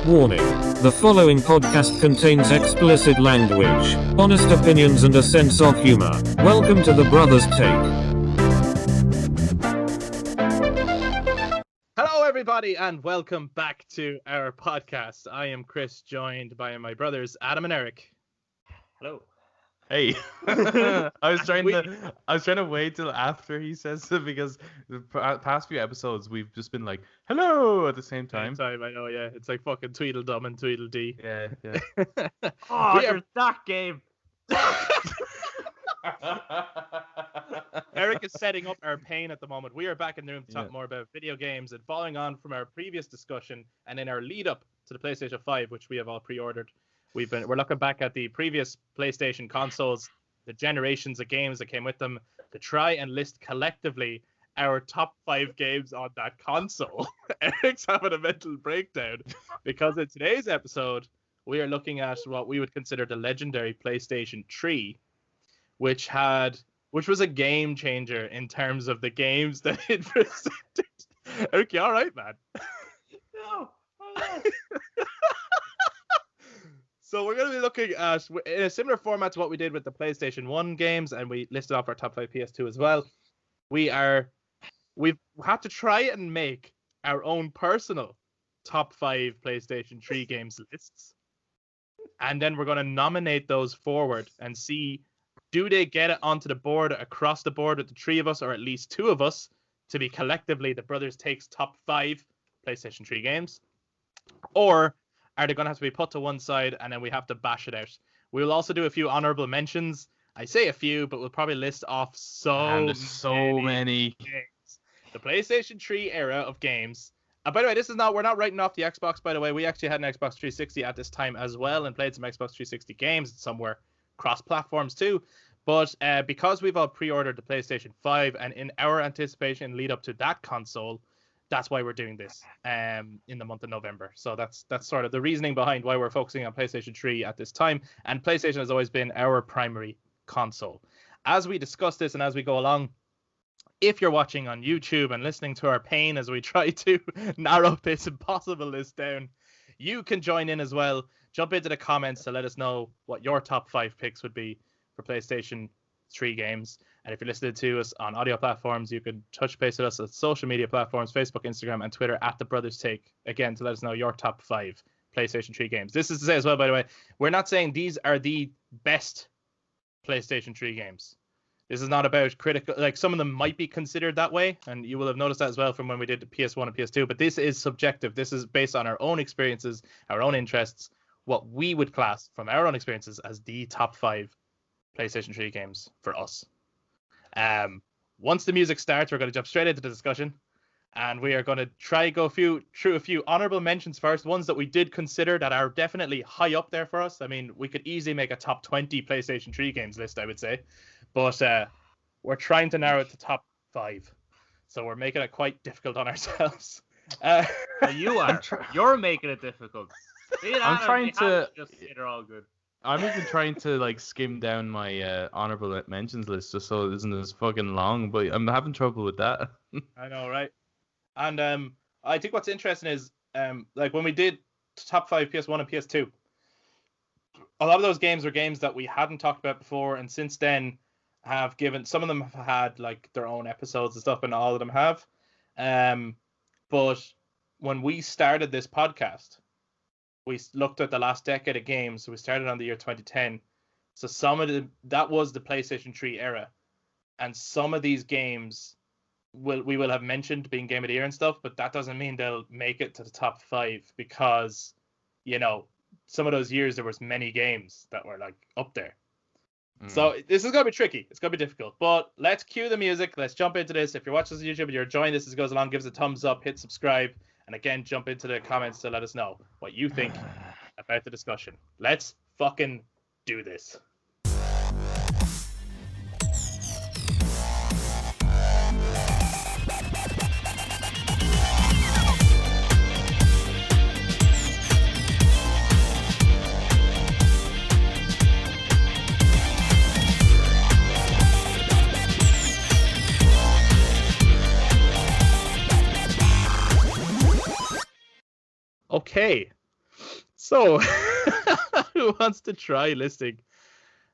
Warning. The following podcast contains explicit language, honest opinions and a sense of humor. Welcome to the Brothers Take. Hello everybody and welcome back to our podcast. I am Chris, joined by my brothers Adam and Eric. Hello. Hey, I was trying to wait till after he says it because the past few episodes we've just been like hello at the same time. I know, yeah. It's like fucking Tweedledum and Tweedledee. Yeah. Oh, there's that game. Eric is setting up our pain at the moment. We are back in the room to talk more about video games, and following on from our previous discussion and in our lead up to the PlayStation 5, which we have all pre-ordered. We're looking back at the previous PlayStation consoles, the generations of games that came with them, to try and list collectively our top 5 games on that console. Eric's having a mental breakdown because in today's episode, we are looking at what we would consider the legendary PlayStation 3, which was a game changer in terms of the games that it presented. Eric, you all right, man? No. So we're going to be looking at, in a similar format to what we did with the PlayStation 1 games, and we listed off our top 5 PS2 as well. We've had to try and make our own personal top 5 PlayStation 3 games lists. And then we're going to nominate those forward and see, do they get it onto the board, across the board with the 3 of us, or at least 2 of us, to be collectively the Brothers Takes top 5 PlayStation 3 games? Or are they going to have to be put to one side and then we have to bash it out? We will also do a few honorable mentions. I say a few, but we'll probably list off so many games. The PlayStation 3 era of games. And by the way, we're not writing off the Xbox, by the way. We actually had an Xbox 360 at this time as well and played some Xbox 360 games. Some were cross-platforms too. But because we've all pre-ordered the PlayStation 5 and in our anticipation lead up to that console, that's why we're doing this in the month of November. So that's sort of the reasoning behind why we're focusing on PlayStation 3 at this time. And PlayStation has always been our primary console. As we discuss this and as we go along, if you're watching on YouTube and listening to our pain as we try to narrow this impossible list down, you can join in as well. Jump into the comments to let us know what your top 5 picks would be for PlayStation 3 games. And if you're listening to us on audio platforms, you can touch base with us at social media platforms, Facebook, Instagram, and Twitter at The Brothers Take, again, to let us know your top 5 PlayStation 3 games. This is to say as well, by the way, we're not saying these are the best PlayStation 3 games. This is not about critical, like some of them might be considered that way, and you will have noticed that as well from when we did the PS1 and PS2, but this is subjective. This is based on our own experiences, our own interests, what we would class from our own experiences as the top 5 PlayStation 3 games for us. Once the music starts, we're going to jump straight into the discussion, and we are going to try go through a few honorable mentions first, ones that we did consider that are definitely high up there for us. I mean, we could easily make a top 20 PlayStation 3 games list, I would say, but we're trying to narrow it to top 5, so we're making it quite difficult on ourselves. You're making it difficult. I'm trying to. They're all good. I'm even trying to like skim down my honorable mentions list just so it isn't as fucking long, but I'm having trouble with that. I know, right? And I think what's interesting is like when we did top 5 PS1 and PS2, a lot of those games were games that we hadn't talked about before, and since then have given, some of them have had like their own episodes and stuff, and all of them have. But when we started this podcast, we looked at the last decade of games. So we started on the year 2010. So that was the PlayStation 3 era. And some of these games we will have mentioned being Game of the Year and stuff, but that doesn't mean they'll make it to the top 5 because, you know, some of those years there was many games that were like up there. So this is going to be tricky. It's going to be difficult. But let's cue the music. Let's jump into this. If you're watching this on YouTube and you're enjoying this as it goes along, give us a thumbs up, hit subscribe. And again, jump into the comments to let us know what you think about the discussion. Let's fucking do this. Okay, So, who wants to try listing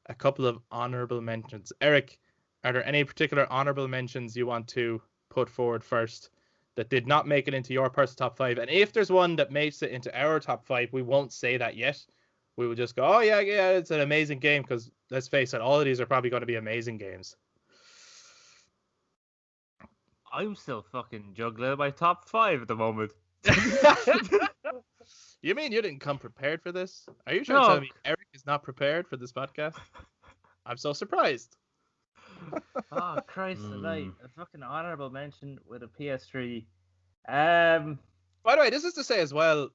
a couple of honorable mentions? Eric, are there any particular honorable mentions you want to put forward first that did not make it into your personal top 5? And if there's one that makes it into our top 5, we won't say that yet. We will just go, oh, yeah, it's an amazing game, because let's face it, all of these are probably going to be amazing games. I'm still fucking juggling my top 5 at the moment. You mean you didn't come prepared for this? Are you trying to No. tell me Eric is not prepared for this podcast? I'm so surprised. Oh, Christ alight. Mm. A fucking honorable mention with a PS3. By the way, this is to say as well,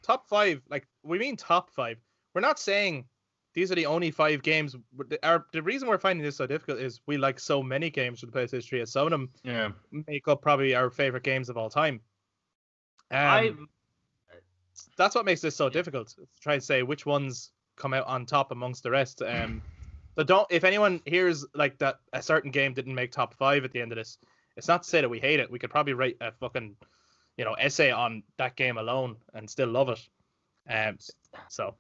top 5, like, we mean top 5. We're not saying these are the only 5 games. The reason we're finding this so difficult is we like so many games for the PlayStation 3, and some of them Yeah. make up probably our favorite games of all time. That's what makes this so difficult, to try to say which ones come out on top amongst the rest. So if anyone hears like that a certain game didn't make top 5 at the end of this, it's not to say that we hate it. We could probably write a fucking, essay on that game alone and still love it. So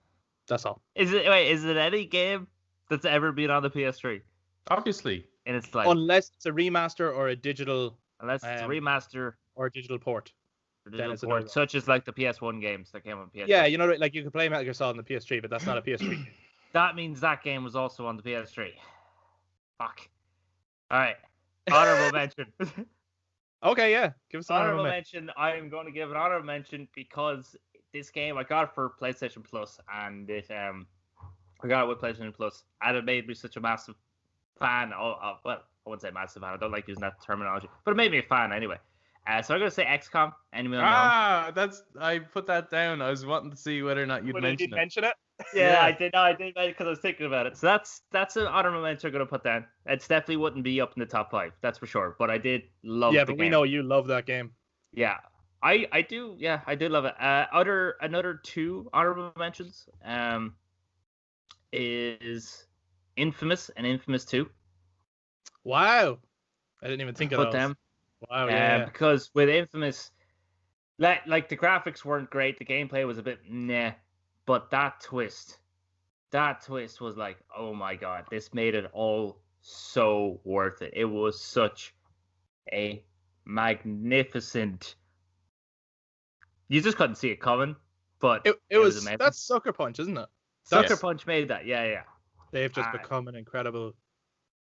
that's all. Is it any game that's ever been on the PS3 Obviously. in its life? Unless it's a remaster or a digital Unless it's a remaster or a digital port. or then digital it's port, another such as like the PS1 games that came on PS3. Yeah, like you could play Metal Gear Solid on the PS3, but that's not a PS3 game. That means that game was also on the PS3. Fuck. Alright. Honorable mention. Okay, yeah. Give us an Honorable mention. I am going to give an honorable mention because this game I got it for PlayStation Plus, and I got it with PlayStation Plus, and it made me such a massive fan. Well, I wouldn't say massive fan. I don't like using that terminology, but it made me a fan anyway. So I'm going to say XCOM. Anyone know? I put that down. I was wanting to see whether or not you'd mention it. mention it? Yeah, I did. No, I did because I was thinking about it. So that's an honorable mention I'm going to put down. It definitely wouldn't be up in the top 5. That's for sure. But I did love. Yeah, the but game. we know you love that game. Yeah, I do. Yeah, I do love it. Another 2 honorable mentions. Is Infamous and Infamous 2. Wow, I didn't even think of Put those. them. Wow, yeah. Because with Infamous, like the graphics weren't great, the gameplay was a bit meh, but that twist was like, oh my god, this made it all so worth it. It was such a magnificent. You just couldn't see it coming, but It was amazing. that's Sucker Punch, isn't it? Sucker Yes. Punch made that. Yeah. They've just Ah. become an incredible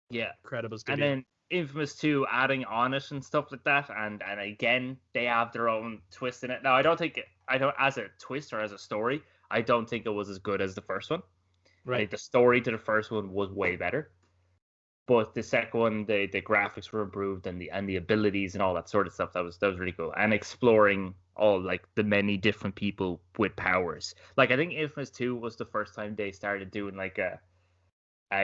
Yeah. studio. And then Infamous 2 adding on it and stuff like that, and again they have their own twist in it. Now I don't as a twist or as a story, I don't think it was as good as the first one. I right. think the story to the first one was way better, but the second one, the graphics were improved and the abilities and all that sort of stuff. That was really cool, and exploring all like the many different people with powers. Like I think Infamous 2 was the first time they started doing like a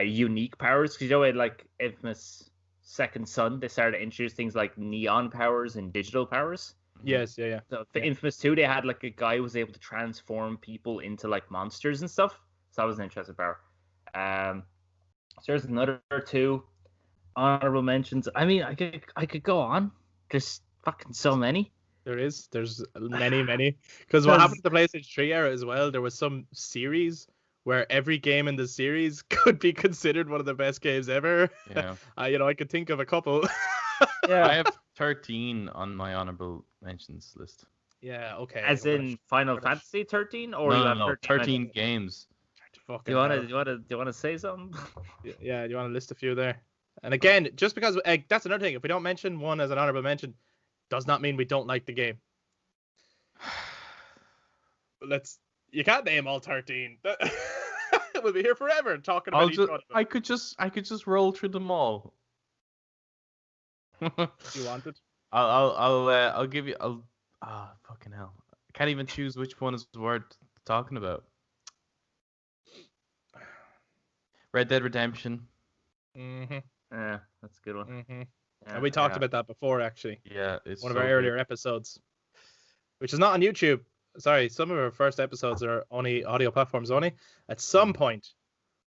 unique powers, because like Infamous Second Son, they started to introduce things like neon powers and digital powers. Yes, yeah. So for Yeah. Infamous 2, they had like a guy who was able to transform people into like monsters and stuff. So that was an interesting power. So there's another 2 honorable mentions. I mean, I could go on. There's fucking so many. There's many. Because what happened to the PlayStation 3 era as well, there was some series where every game in the series could be considered one of the best games ever. Yeah. I could think of a couple. Yeah. I have 13 on my honorable mentions list. Yeah, okay. As in Final Fantasy 13, or you have No, 13 games. Do you want to say something? Yeah, you want to list a few there. And again, just because that's another thing, if we don't mention one as an honorable mention, does not mean we don't like the game. You can't name all 13. We'll be here forever talking about each one of them. I could just roll through them all. You want it? I'll give you. Fucking hell! I can't even choose which one is worth talking about. Red Dead Redemption. Mm-hmm. Yeah, that's a good one. Mm-hmm. Yeah. And we talked about that before, actually. Yeah, it's One of so our good. earlier episodes, which is not on YouTube. Sorry, some of our first episodes are only audio platforms only. At some point,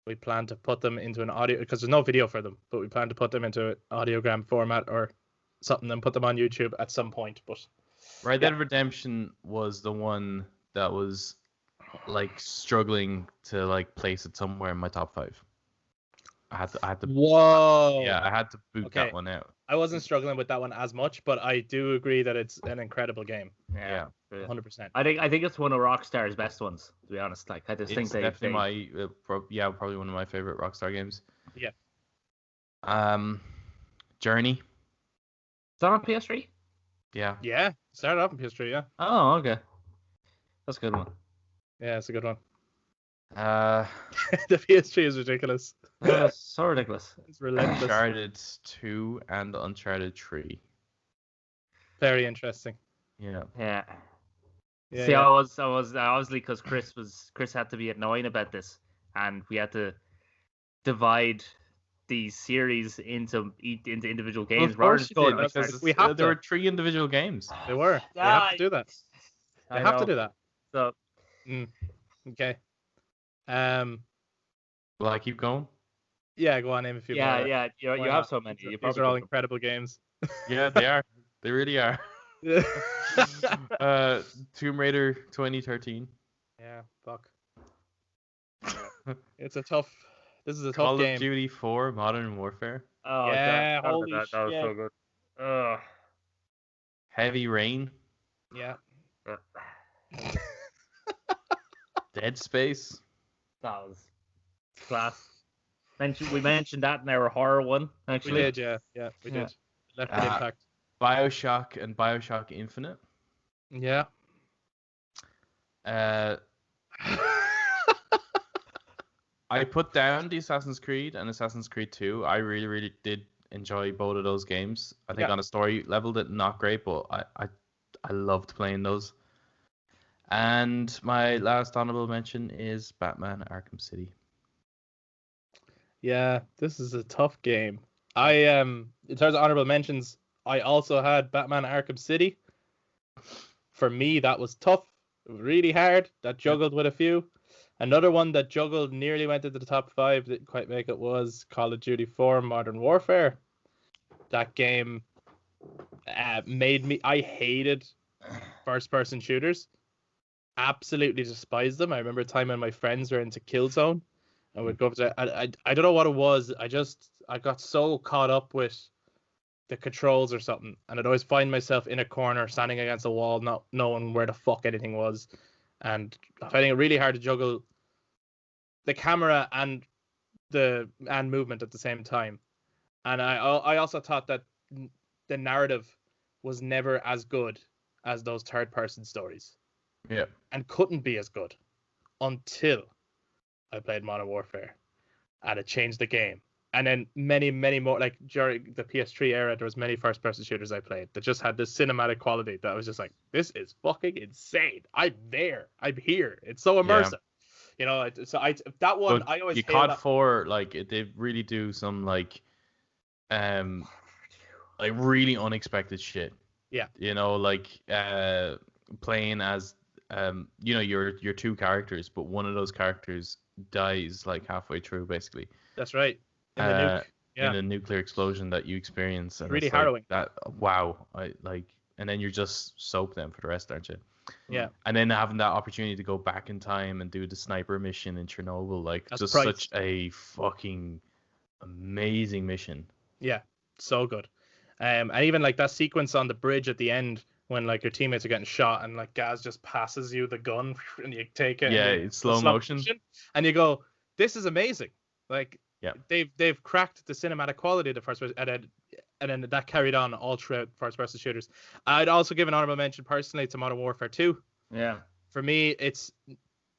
we plan to put them into an audio, because there's no video for them, but we plan to put them into an audiogram format or something and put them on YouTube at some point. But Red Dead Redemption was the one that was like struggling to like place it somewhere in my top 5. I had to Whoa. yeah, I had to boot Okay. that one out. I wasn't struggling with that one as much, but I do agree that it's an incredible game. Yeah. 100%. I think it's one of Rockstar's best ones, to be honest. Like I just think It's they definitely probably one of my favorite Rockstar games. Yeah. Journey. Is that on PS3? Yeah. Yeah. Started off in PS3, yeah. Oh, okay. That's a good one. Yeah, it's a good one. Uh, The PS3 is ridiculous. That's so ridiculous. It's relentless. Uncharted 2 and Uncharted 3. Very interesting. Yeah. Yeah. Yeah, See, yeah. I was obviously because Chris had to be annoying about this, and we had to divide these series into individual Well, games. of rather course than you going did, like because We have there to. were 3 individual games. They were. They have to do that. They I have to know. do that. So Okay. Will I keep going? Yeah, go on, name a few more. yeah, you Why have not? so many. You These probably are all could- incredible games. Yeah, they are. They really are. Yeah, Tomb Raider 2013. fuck. It's a tough. This is a tough Call game. of Duty 4 Modern Warfare. Oh, Yeah, God, holy that was so shit. good. Ugh. Heavy Rain. Yeah. Dead Space. That was class. We mentioned that in our horror one, We actually. did, yeah. Yeah, we Yeah. did. Left an impact. BioShock and BioShock Infinite. Yeah. Uh, I put down the Assassin's Creed and Assassin's Creed 2. I really, really did enjoy both of those games. I think Yeah. on a story level, they're not great, but I loved playing those. And my last honorable mention is Batman Arkham City. Yeah, this is a tough game. In terms of honorable mentions, I also had Batman Arkham City. For me, that was tough. It was really hard. That juggled with a few. Another one that juggled nearly went into the top 5, didn't quite make it, was Call of Duty 4 Modern Warfare. That game made me. I hated first-person shooters. Absolutely despised them. I remember a time when my friends were into Killzone. I would go up to. I don't know what it was. I got so caught up with the controls or something, and I'd always find myself in a corner, standing against a wall, not knowing where the fuck anything was, and finding it really hard to juggle the camera and movement at the same time. And I also thought that the narrative was never as good as those third person stories. Yeah. And couldn't be as good until I played Modern Warfare, and it changed the game. And then many more, like during the PS3 era, there was many first-person shooters I played that just had this cinematic quality that I was just like, this is fucking insane. I'm there. I'm here. It's so immersive. You know, that one, But I always you hail COD that. 4, like they really do some like really unexpected shit. Yeah. You know, like playing as your 2 characters, but one of those characters dies like halfway through, basically. That's right. In the nuke. Yeah. In a nuclear explosion that you experience. And Really it's like harrowing. that. Wow. And then you're just soaked then for the rest, aren't you? Yeah. And then having that opportunity to go back in time and do the sniper mission in Chernobyl, like That's just price. such a fucking amazing mission. Yeah. So good. And even like that sequence on the bridge at the end when like your teammates are getting shot and like Gaz just passes you the gun and you take it. Yeah, and it's slow motion. And you go, this is amazing. Like, yeah, they've cracked the cinematic quality of the first person, and then that carried on all throughout first person shooters. I'd also give an honorable mention personally to Modern Warfare 2. Yeah. For me, it's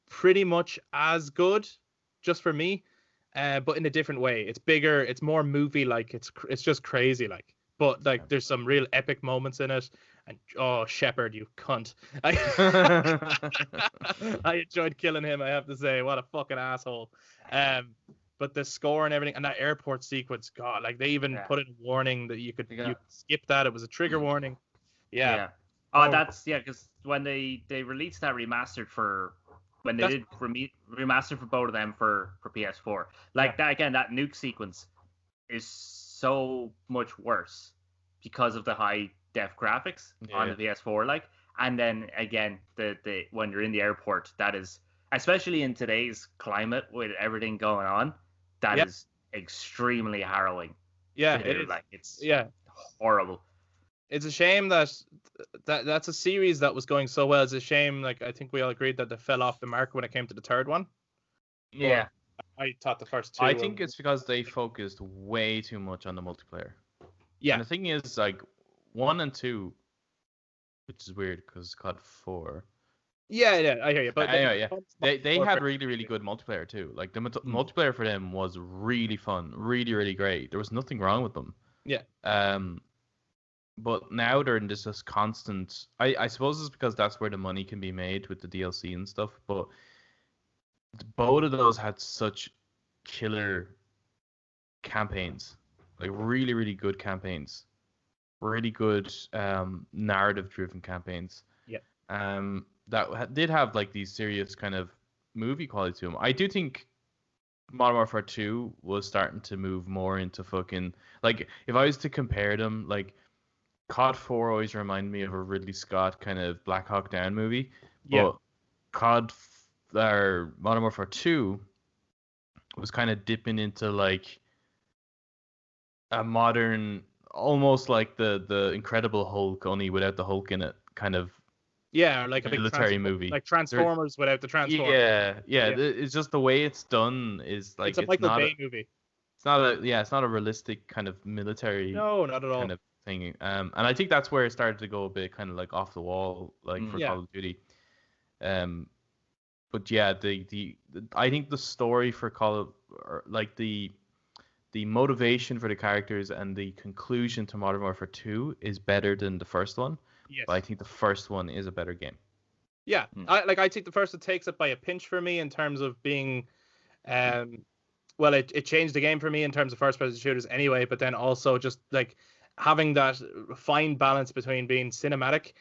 pretty much as good, just for me, but in a different way. It's bigger, it's more movie like. It's just crazy like. But like, there's some real epic moments in it. And oh, Shepard, you cunt! I enjoyed killing him. I have to say, what a fucking asshole. But the score and everything, and that airport sequence, God, like they even put in a warning that you could skip that. It was a trigger warning. Yeah. Oh, because when they released that remastered when they did remastered for both of them for PS4, like that again, that nuke sequence is so much worse because of the high def graphics on the PS4, like, and then again the when you're in the airport, that is especially in today's climate with everything going on, that Yep. is extremely harrowing. Yeah, to it do. is. Like it's Yeah, horrible. it's a shame that's a series that was going so well. It's a shame, like I think we all agreed that they fell off the mark when it came to the third one. Yeah. I thought the first two. I were- think it's because they focused way too much on the multiplayer. Yeah. And the thing is, like, 1 and 2, which is weird because it's called 4. Yeah, I hear you. But Anyway, yeah. They had really really, really good multiplayer too. Like, the Mm. multiplayer for them was really fun, really, really great. There was nothing wrong with them. Yeah. But now they're in this constant. I suppose it's because that's where the money can be made with the DLC and stuff. But both of those had such killer campaigns, like really, really good campaigns, really good narrative-driven campaigns. Yeah. That did have like these serious kind of movie quality to them. I do think Modern Warfare 2 was starting to move more into fucking, like, if I was to compare them, like, COD 4 always reminded me of a Ridley Scott kind of Black Hawk Down movie. Yeah. But or Modern Warfare 2 was kind of dipping into like a modern, almost like the Incredible Hulk, only without the Hulk in it, kind of Yeah, or like a big military movie. like Transformers without the Transformers. Yeah. Yeah. It's just the way it's done is like it's a Michael not Bay movie. it's not a realistic kind of military No, not at all. kind of thing. And I think that's where it started to go a bit kind of like off the wall, like for Yeah. Call of Duty. But yeah, I think the story for like the motivation for the characters and the conclusion to Modern Warfare 2 is better than the first one. Yes. But I think the first one is a better game. Yeah, I think the first one takes it by a pinch for me in terms of being, well, it changed the game for me in terms of first-person shooters anyway. But then also just like having that fine balance between being cinematic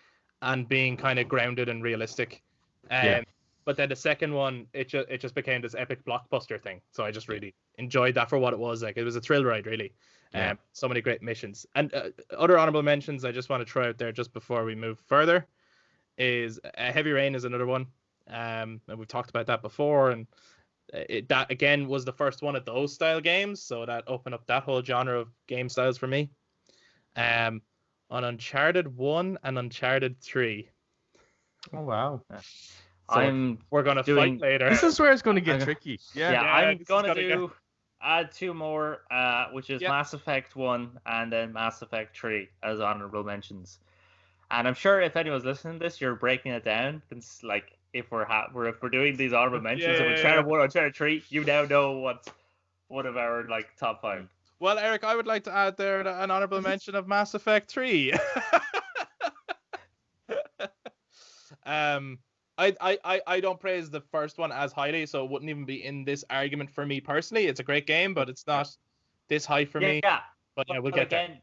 and being kind of grounded and realistic. Yeah. But then the second one, it just became this epic blockbuster thing. So I just really enjoyed that for what it was. Like, it was a thrill ride, really. Yeah. So many great missions. And other honorable mentions I just want to throw out there just before we move further is Heavy Rain is another one. And we've talked about that before. And that, again, was the first one of those style games. So that opened up that whole genre of game styles for me. On Uncharted 1 and Uncharted 3. Oh wow. So we're going to fight later. This is where it's going to get tricky. Yeah, Yeah, I'm this is gonna gonna add two more, which is Yep. Mass Effect 1 and then Mass Effect 3 as honorable mentions. And I'm sure if anyone's listening to this, you're breaking it down. It's like if we're doing these honorable mentions of Uncharted 1 or Uncharted 3, you now know what's one of our like top 5. Well, Eric, I would like to add there an honorable mention of Mass Effect 3. I don't praise the first one as highly, so it wouldn't even be in this argument for me personally. It's a great game, but it's not this high for me. Yeah, But yeah, we'll but get there. again,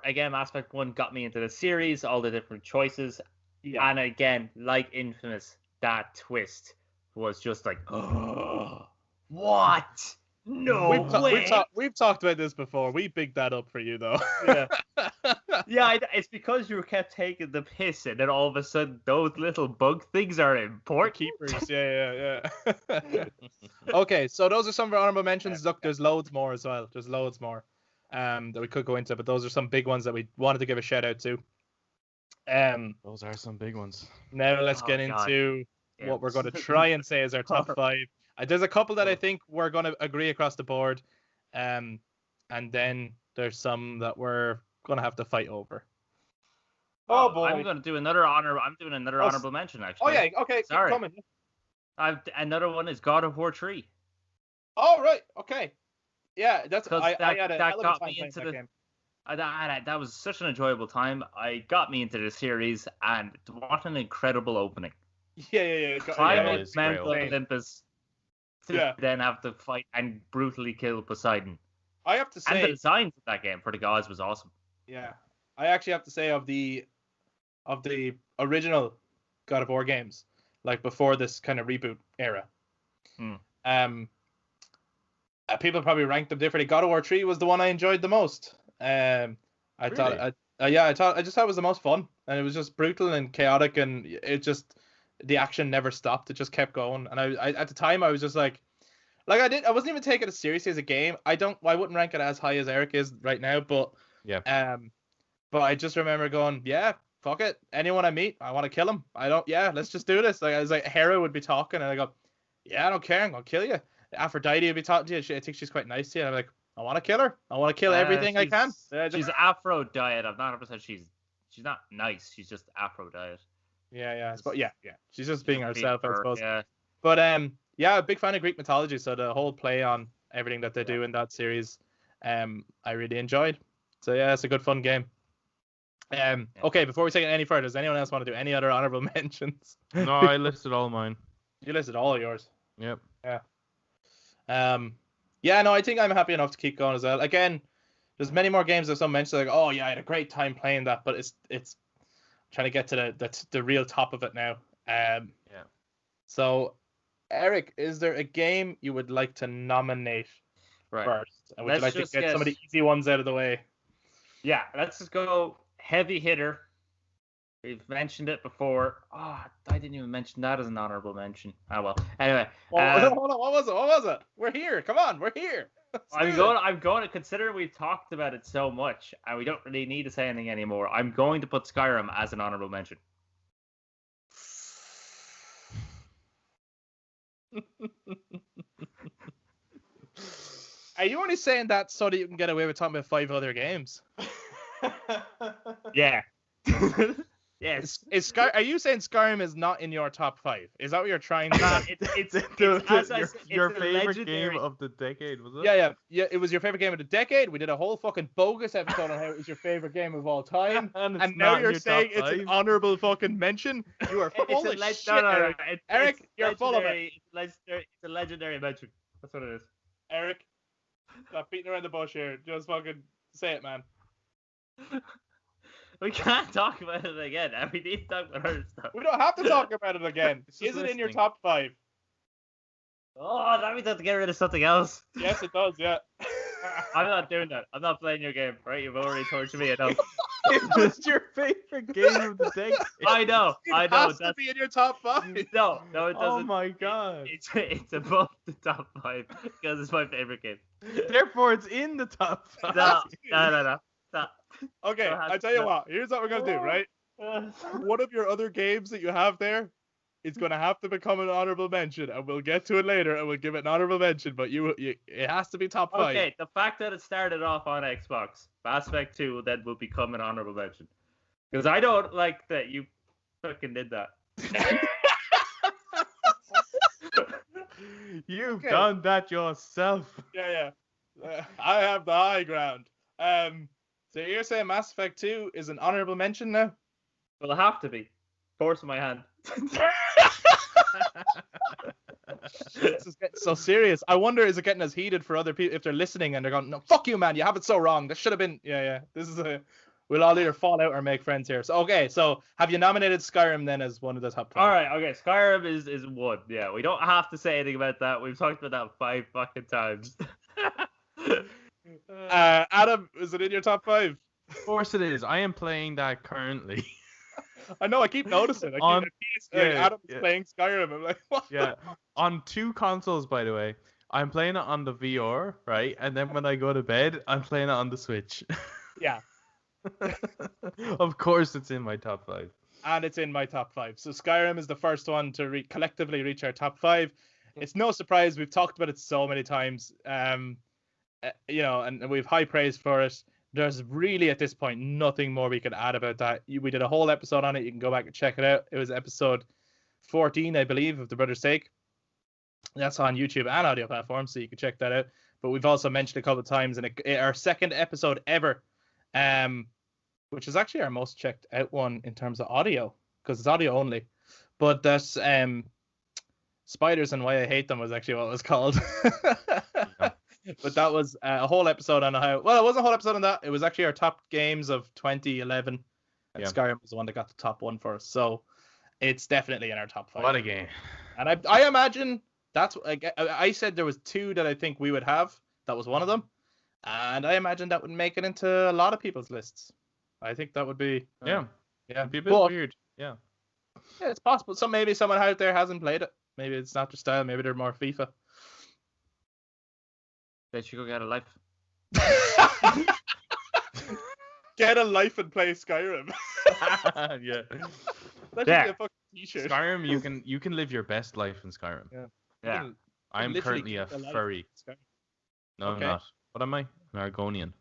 again, Mass Effect 1 got me into the series, all the different choices, Yeah. and again, like Infamous, that twist was just like, oh, what? No way. We've talked about this before. We bigged that up for you, though. Yeah. Yeah, it's because you kept taking the piss, and then all of a sudden, those little bug things are important. Keepers, yeah. Okay, so those are some of our honorable mentions. Look, there's loads more as well. There's loads more that we could go into, but those are some big ones that we wanted to give a shout out to. Those are some big ones. Now let's Oh, get God. into what we're going to try and say is our top 5. There's a couple that I think we're going to agree across the board, and then there's some that we're going to have to fight over. Oh boy! I'm going to do another honorable mention actually. Oh yeah, okay. Keep Sorry. coming. Another one is God of War 3. Oh right, okay. Yeah, that's I had a that hell of a got time me playing into that the. game. That was such an enjoyable time. I got me into the series, and what an incredible opening! Yeah. Climbing is Mount great. Olympus to Yeah. then have to fight and brutally kill Poseidon. I have to And the say, designs of that game for the gods was awesome. yeah, I actually have to say of the original God of War games, like before this kind of reboot era, people probably ranked them differently. God of War 3 was the one I enjoyed the most. I just thought it was the most fun, and it was just brutal and chaotic, and it just the action never stopped. It just kept going. And I at the time I was just like I wasn't even taking it seriously as a game. I wouldn't rank it as high as Eric is right now, but but I just remember going, yeah, fuck it. Anyone I meet, I want to kill him. Let's just do this. Like I was like, Hera would be talking, and I go, yeah, I don't care. I'm gonna kill you. Aphrodite would be talking to you. I think she's quite nice to you. And I'm like, I want to kill her. I want to kill everything I can. She's Aphrodite. I'm not 100% she's not nice. She's just Aphrodite. Yeah. But yeah. She's just being herself, I suppose. Yeah. But a big fan of Greek mythology. So the whole play on everything that they do in that series, I really enjoyed. So yeah, it's a good fun game. Okay, before we take it any further, does anyone else want to do any other honorable mentions? No, I listed all mine. You listed all of yours. Yep. Yeah. No, I think I'm happy enough to keep going as well. Again, there's many more games that some mentioned like, oh yeah, I had a great time playing that, but it's trying to get to the real top of it now. So, Eric, is there a game you would like to nominate first? And would you like to get some of the easy ones out of the way? Yeah, let's just go heavy hitter. We've mentioned it before. Oh, I didn't even mention that as an honorable mention. Oh well. Anyway. Hold on. What was it? We're here. Come on, we're here. I'm going to consider we've talked about it so much and we don't really need to say anything anymore. I'm going to put Skyrim as an honorable mention. Are you only saying that so that you can get away with talking about 5 other games? Yeah. Yes. Are you saying Skyrim is not in your top 5? Is that what you're trying to say? It's your favorite game of the decade, was it? Yeah. It was your favorite game of the decade. We did a whole fucking bogus episode on how it was your favorite game of all time. and now you're saying it's an honorable fucking mention? You are full of shit, Eric. Eric, you're full of it. It's a legendary mention. That's what it is. Eric, stop beating around the bush here. Just fucking say it, man. We can't talk about it again. We need to talk about other stuff. We don't have to talk about it again. Is it in your top 5? Oh, that means I have to get rid of something else. Yes, it does, yeah. I'm not doing that. I'm not playing your game, right? You've already tortured me enough. It was your favorite game of the decade. I know. It has to be in your top 5. No, it doesn't. Oh my god. It's above the top 5 because it's my favorite game. Therefore, it's in the top 5. No. Okay, I tell you what. Here's what we're gonna do, right? One of your other games that you have there is gonna have to become an honorable mention, and we'll get to it later, and we'll give it an honorable mention. But it has to be top 5. Okay, the fact that it started off on Xbox, Mass Effect 2, then will become an honorable mention, because I don't like that you fucking did that. You've done that yourself. Yeah. I have the high ground. So you're saying Mass Effect 2 is an honorable mention now? Well, it'll have to be. Force in my hand. This is getting so serious. I wonder, is it getting as heated for other people if they're listening and they're going, no, fuck you, man, you have it so wrong. This should have been, yeah. This is we'll all either fall out or make friends here. So, okay, so have you nominated Skyrim then as one of the top 5? All right, okay, Skyrim is 1. Yeah, we don't have to say anything about that. We've talked about that 5 fucking times. Adam, is it in your top 5? Of course it is. I am playing that currently. I know, I keep noticing. Adam's playing Skyrim. I'm like, what? Yeah, on 2 consoles, by the way. I'm playing it on the VR, right? And then when I go to bed, I'm playing it on the Switch. Yeah. Of course it's in my top 5. And it's in my top 5. So Skyrim is the first one to collectively reach our top 5. It's no surprise. We've talked about it so many times. And we've high praise for it. There's really, at this point, nothing more we could add about that. We did a whole episode on it. You can go back and check it out. It was episode 14, I believe, of The Brother's Take. That's on YouTube and audio platforms, so you can check that out. But we've also mentioned a couple of times in our second episode ever, which is actually our most checked out one in terms of audio, because it's audio only. But that's Spiders and Why I Hate Them was actually what it was called. But that was a whole episode on how... Well, it wasn't a whole episode on that. It was actually our top games of 2011. And Skyrim was the one that got the top 1 for us. So it's definitely in our top 5. What a game. And I imagine that's... I said there was 2 that I think we would have. That was one of them. And I imagine that would make it into a lot of people's lists. I think that would be... Yeah. Yeah. It'd be a bit weird. Yeah. Yeah, it's possible. So maybe someone out there hasn't played it. Maybe it's not their style. Maybe they're more FIFA. They should go get a life. Get a life and play Skyrim. Yeah. That should Yeah. be a fucking t-shirt. Skyrim, you can live your best life in Skyrim. Yeah. Yeah. I'm literally currently a keep alive furry. in Skyrim. No, Okay. I'm not. What am I? An Argonian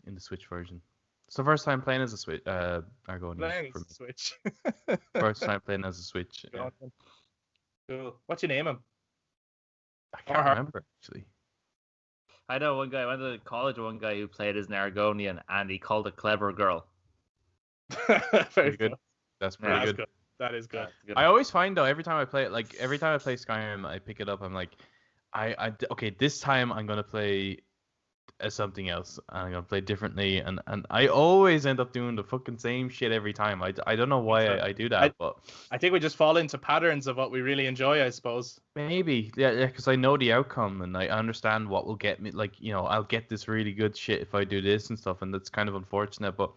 in the Switch version. It's the first time playing as a Switch Argonian Playing for me. Switch. First time playing as a Switch. Yeah. Cool. What you name him? I can't remember actually. I know one guy. I went to college with one guy who played as an Argonian, and he called it Clever Girl. Very Pretty good. cool. That's Yeah, pretty That's good. good. That is good. Yeah, it's good. I always find though every time I play it, like every time I play Skyrim, I pick it up. I'm like, okay, this time I'm gonna play as something else, and I'm gonna play differently, and I always end up doing the fucking same shit every time. I don't know why I do that, but I think we just fall into patterns of what we really enjoy, I suppose. maybe yeah, because I know the outcome and I understand what will get me. Like I'll get this really good shit if I do this and stuff, and that's kind of unfortunate, but.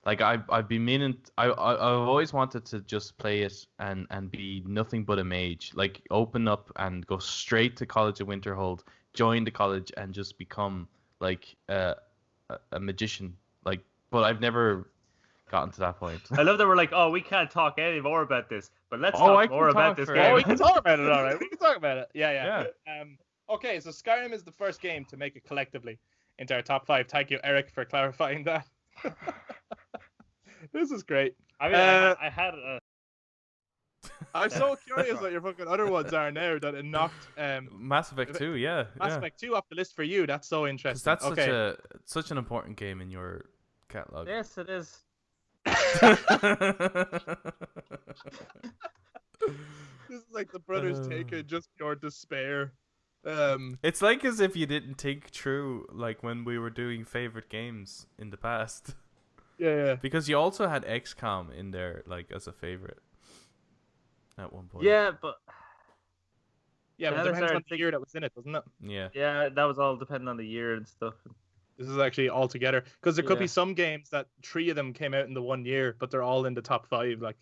Like I've been meaning, I've always wanted to just play it and be nothing but a mage. Like open up and go straight to College of Winterhold, join the college and just become like a magician. Like, but I've never gotten to that point. I love that we're like, oh, we can't talk any more about this, but let's Oh, I talk can more about talk this for- game. Oh, we can talk about it, all right. We can talk about it. Yeah. Yeah. Okay, so Skyrim is the first game to make it collectively into our top 5. Thank you, Eric, for clarifying that. This is great. I mean, I had a. I'm so curious what your fucking other ones are now that it knocked Mass Effect 2, yeah. Mass Effect 2 off the list for you. That's so Because interesting. that's such an important game in your catalog. Yes, it is. This is like the brothers take it, just pure despair. It's like as if you didn't think through, like when we were doing favorite games in the past. Yeah. Because you also had XCOM in there, like as a favorite at one point. Yeah, but Yeah, but Now it they depends started on the year that was in it, doesn't it? Yeah. yeah, that was all depending on the year and stuff. This is actually all together. Because there could be Yeah. some games that 3 of them came out in the one year, but they're all in the top 5. Like,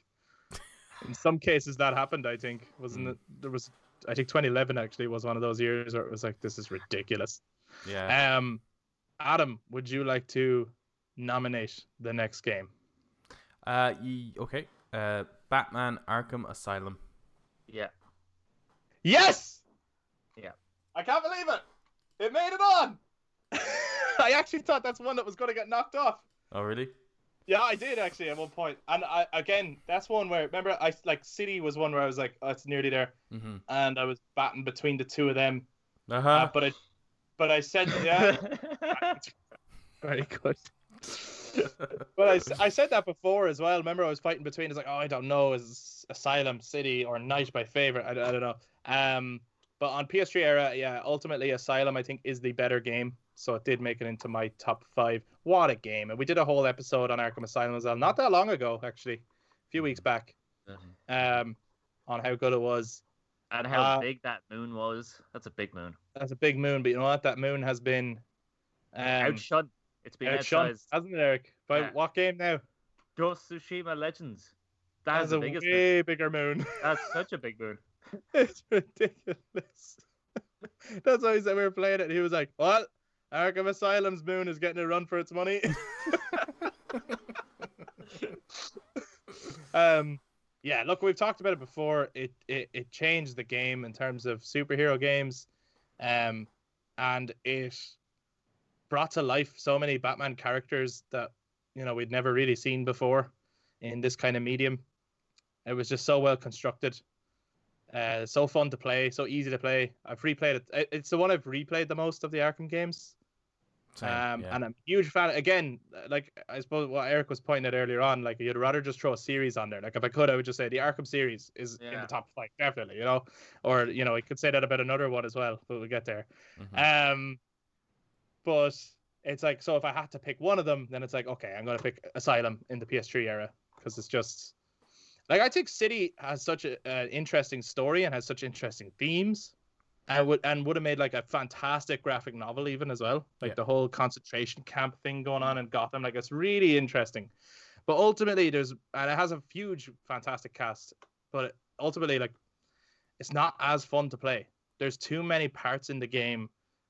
in some cases that happened, I think. Wasn't it? There was, I think 2011 actually was one of those years where it was like, this is ridiculous. Yeah. Adam, would you like to nominate the next game? Okay. Batman Arkham Asylum. Yeah. Yes! Yeah. I can't believe it! It made it on! I actually thought that's one that was going to get knocked off. Oh, really? Yeah, I did actually at one point. And again, that's one where, remember, City was one where I was like, oh, it's nearly there. Mm-hmm. And I was batting between the two of them. Uh-huh. But I said, yeah, very good. But I said that before as well. Remember, I was fighting between. It's like, oh, I don't know, is Asylum, City, or Night my favorite? I don't know. But on PS3 era, yeah, ultimately Asylum I think is the better game. So it did make it into my top 5. What a game! And we did a whole episode on Arkham Asylum as well, not that long ago, actually, a few weeks back, on how good it was. And how big that moon was. That's a big moon. That's a big moon, but you know what? That moon has been Outshone. It's been outshone, outsized. hasn't it, Eric? By Yeah. what game now? Ghost of Tsushima Legends. That's That's the a biggest moon. way bigger moon. That's such a big moon. It's ridiculous. That's why he said we were playing it. And he was like, "What? Arkham Asylum's moon is getting a run for its money." Yeah. Look, we've talked about it before. It changed the game in terms of superhero games, and it brought to life so many Batman characters that we'd never really seen before in this kind of medium. It was just so well constructed. So fun to play, so easy to play. I've replayed it. It's the one I've replayed the most of the Arkham games. Same, yeah. And I'm a huge fan. Again, like I suppose what Eric was pointing out earlier on, like you'd rather just throw a series on there. Like if I could, I would just say the Arkham series is in the top 5, definitely. Or I could say that about another one as well, but we'll get there. Mhm. But it's like, so if I had to pick one of them, then it's like, okay, I'm gonna pick Asylum in the PS3 era because it's just. Like, I think City has such an interesting story and has such interesting themes, and would have made like a fantastic graphic novel even as well. Like the whole concentration camp thing going on in Gotham, like it's really interesting. But ultimately, and it has a huge, fantastic cast. But ultimately, like, it's not as fun to play. There's too many parts in the game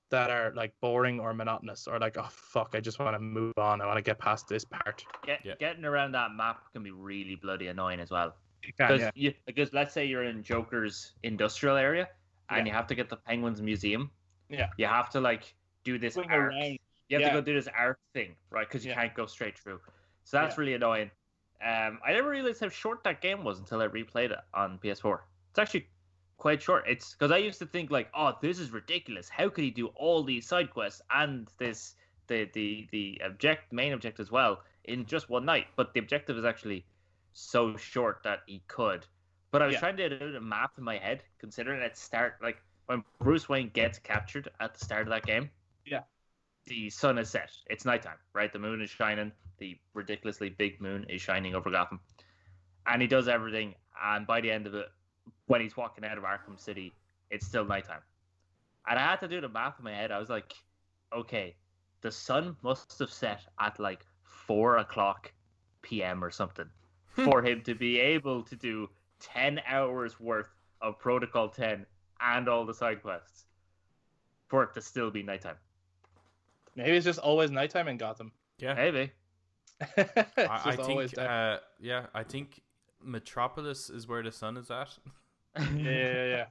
that are like boring or monotonous, or like, oh fuck, I just want to move on. I want to get past this part. Getting around that map can be really bloody annoying as well. You can, Because let's say you're in Joker's industrial area and you have to get the Penguins Museum. Yeah. You have to like do this Swing arc. around. You have to go do this arc thing, right? Because you can't go straight through. So that's really annoying. I never realized how short that game was until I replayed it on PS4. It's actually quite short. It's because I used to think like, oh, this is ridiculous. How could he do all these side quests and this the main objective as well in just one night? But the objective is actually so short that he could. But I was trying to do a map in my head, considering it start like when Bruce Wayne gets captured at the start of that game. Yeah. The sun is set. It's nighttime, right? The moon is shining. The ridiculously big moon is shining over Gotham. And he does everything. And by the end of it, when he's walking out of Arkham City, it's still nighttime. And I had to do the math in my head. I was like, okay, the sun must have set at like 4:00 p.m. or something for him to be able to do 10 hours worth of Protocol 10 and all the side quests for it to still be nighttime. Maybe it's just always nighttime in Gotham. Yeah. Maybe. I think Metropolis is where the sun is at. Yeah.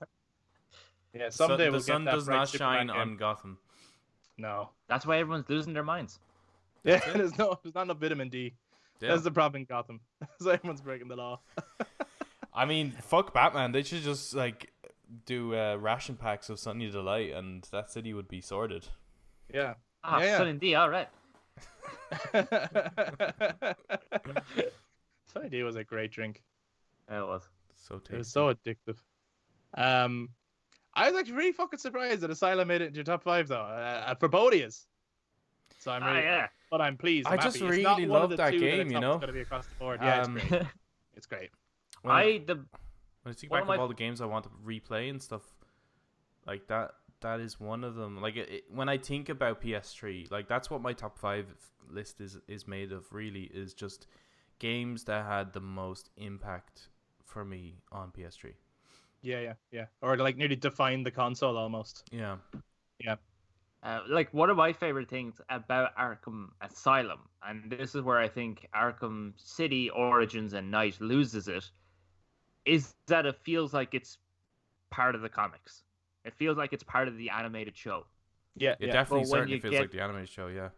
Someday The sun does not shine on Gotham. No. That's why everyone's losing their minds. Yeah, there's not enough vitamin D. Yeah. That's the problem in Gotham. So everyone's breaking the law. I mean, fuck Batman. They should just like do ration packs of Sunny Delight, and that city would be sorted. Yeah. Sunny D, all right. Sunny D was a great drink. Yeah, it was. So tasty. It was so addictive. I was actually really fucking surprised that Asylum made it into your top 5 though. For Bodia's. So I'm really, but I'm pleased. I just really love that game, you know. It's gonna be across the board. Yeah, it's great. It's great. When I think back of all the games I want to replay and stuff like that, that is one of them. Like when I think about PS3, like that's what my top 5 list is made of. Really, is just games that had the most impact for me on PS3. Yeah. Or like nearly defined the console almost. Yeah. Like one of my favorite things about Arkham Asylum, and this is where I think Arkham City Origins and Night loses it, is that it feels like it's part of the comics. It feels like it's part of the animated show. Yeah. It definitely certainly feels like the animated show, yeah.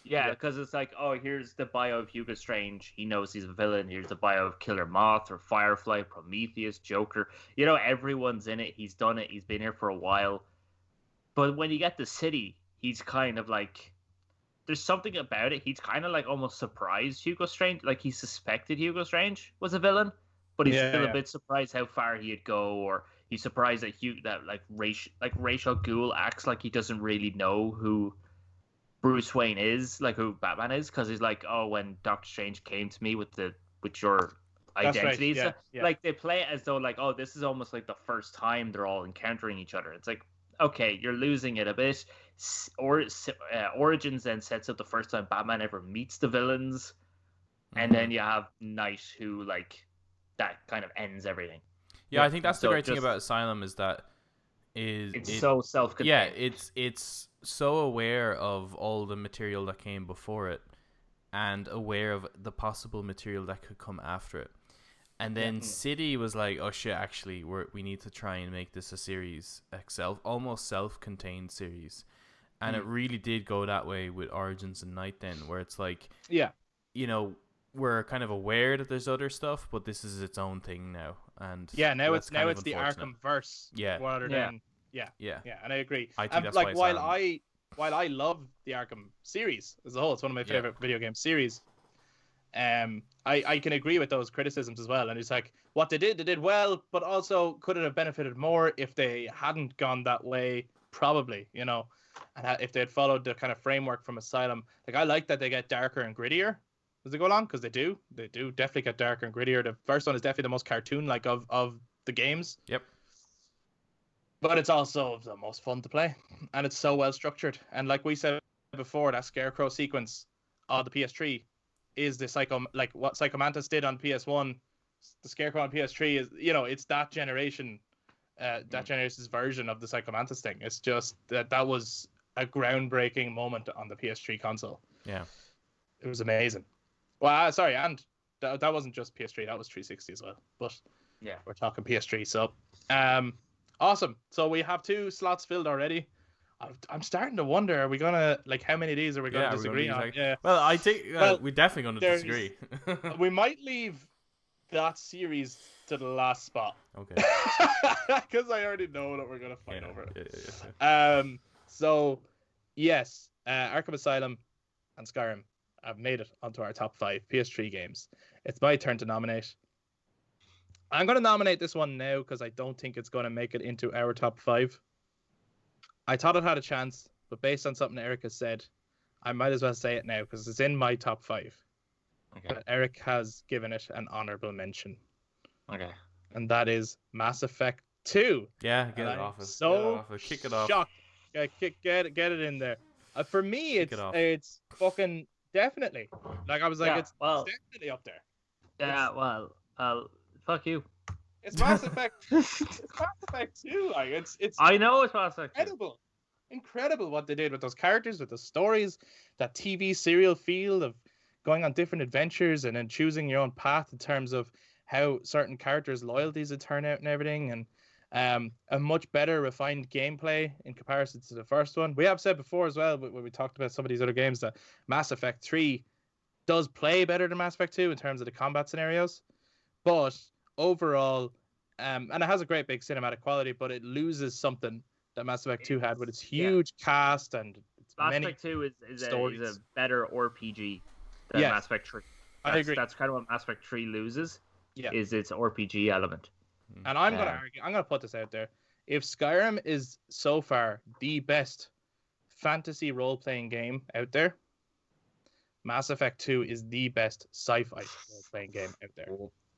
Yeah, because it's like, oh, here's the bio of Hugo Strange. He knows he's a villain. Here's the bio of Killer Moth or Firefly, Prometheus, Joker. You know, everyone's in it. He's done it. He's been here for a while. But when you get to City, he's kind of like, there's something about it. He's kind of like almost surprised Hugo Strange. Like he suspected Hugo Strange was a villain, but he's still a bit surprised how far he'd go, or he's surprised that Rachel Gould acts like he doesn't really know who Bruce Wayne is, like who Batman is, because he's like, oh, when Doctor Strange came to me with your identities, right. like they play it as though like, oh, this is almost like the first time they're all encountering each other. It's like, okay, you're losing it a bit. Origins then sets up the first time Batman ever meets the villains, and then you have Knight, who like that kind of ends everything. Yeah, I think that's the great thing about Asylum is that it's so self-contained. Yeah, it's so aware of all the material that came before it, and aware of the possible material that could come after it. And then City was like, oh shit, actually, we need to try and make this a series, almost self-contained series. And it really did go that way with Origins and Night then, where it's like, you know, we're kind of aware that there's other stuff, but this is its own thing now. And now it's the Arkham verse. Rather than and I agree. I think that's like why while I love the Arkham series as a whole, it's one of my favorite video game series. I can agree with those criticisms as well, and it's like what they did well, but also could it have benefited more if they hadn't gone that way? Probably, you know, and if they had followed the kind of framework from Asylum. Like I like that they get darker and grittier as they go along, because they do definitely get darker and grittier. The first one is definitely the most cartoon-like of the games. Yep. But it's also the most fun to play, and it's so well structured. And like we said before, that Scarecrow sequence on the PS3 is the like what Psychomantis did on PS1, the Scarecrow on PS3 is, it's that generation, that generation's version of the Psychomantis thing. It's just that was a groundbreaking moment on the PS3 console. Yeah. It was amazing. Well, sorry, and that wasn't just PS3, that was 360 as well. But Yeah. we're talking PS3, so awesome. So we have 2 slots filled already. I'm starting to wonder, are we gonna how many of these are we gonna disagree on? Yeah. Well, I think Well, we're definitely going to there's- disagree. We might leave that series to the last spot. Okay. Because I already know that we're gonna fight over it. Yeah. So yes, Arkham Asylum and Skyrim have made it onto our top 5 PS3 games. It's my turn to nominate. I'm going to nominate this one now because I don't think it's going to make it into our top 5. I thought it had a chance, but based on something Eric has said, I might as well say it now because it's in my top 5. Okay. But Eric has given it an honorable mention, Okay. and that is Mass Effect 2. Yeah, get And it I'm off. So Kick it off. shocked. Get it in there. For me, Kick it off. it's fucking definitely. Like I was like, Yeah, it's well- definitely up there. Yeah. Well. Fuck you. It's Mass Effect. It's Mass Effect 2. Like it's I know it's Mass Effect 2. incredible what they did with those characters, with the stories, that TV serial feel of going on different adventures and then choosing your own path in terms of how certain characters' loyalties would turn out and everything, and a much better refined gameplay in comparison to the first one. We have said before as well when we talked about some of these other games that Mass Effect 3 does play better than Mass Effect 2 in terms of the combat scenarios, but overall, and it has a great big cinematic quality, but it loses something that Mass Effect 2 had with its huge cast and its Mass many Effect 2 is a stories. better RPG than Yes. Mass Effect 3. I agree. That's kind of what Mass Effect 3 loses. Yeah. Is its RPG element. And I'm gonna Yeah. argue. I'm gonna put this out there. If Skyrim is so far the best fantasy role-playing game out there, Mass Effect 2 is the best sci-fi role-playing game out there.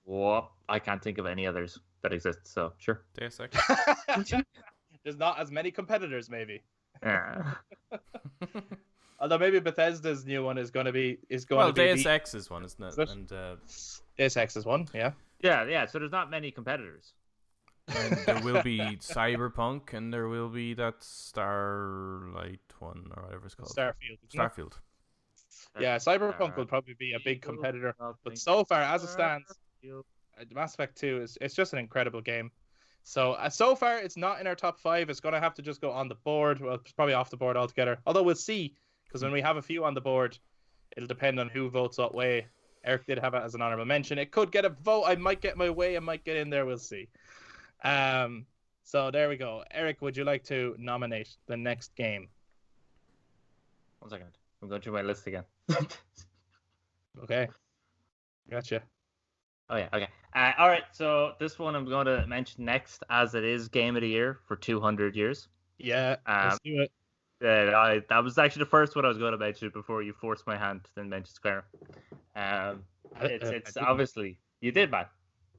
Well, I can't think of any others that exist. So sure. Deus Ex. There's not as many competitors, maybe. Yeah. Although maybe Bethesda's new one is going to be Well, be Deus Ex is one, isn't it? Is it? And Deus Ex is one, yeah. Yeah. So there's not many competitors. and there will be Cyberpunk, and there will be that Starlight one or whatever it's called. Starfield. isn't it? Starfield. Yeah, Cyberpunk will probably be a big competitor. But so far, as it stands, Mass Effect 2 it's just an incredible game. So so far, it's not in our top 5. It's going to have to just go on the board. Well, it's probably off the board altogether. Although we'll see, because when we have a few on the board, it'll depend on who votes what way. Eric did have it as an honorable mention. It could get a vote. I might get my way. I might get in there. We'll see. So there we go. Eric, would you like to nominate the next game? 1 second. I'm going through my list again. Okay. Gotcha. Oh yeah, okay. All right, so this one I'm going to mention next, as it is Game of the Year for 200 years. Yeah, let's do it. That was actually the first one I was going to mention before you forced my hand to then mention Skyrim. It's I obviously you did, man.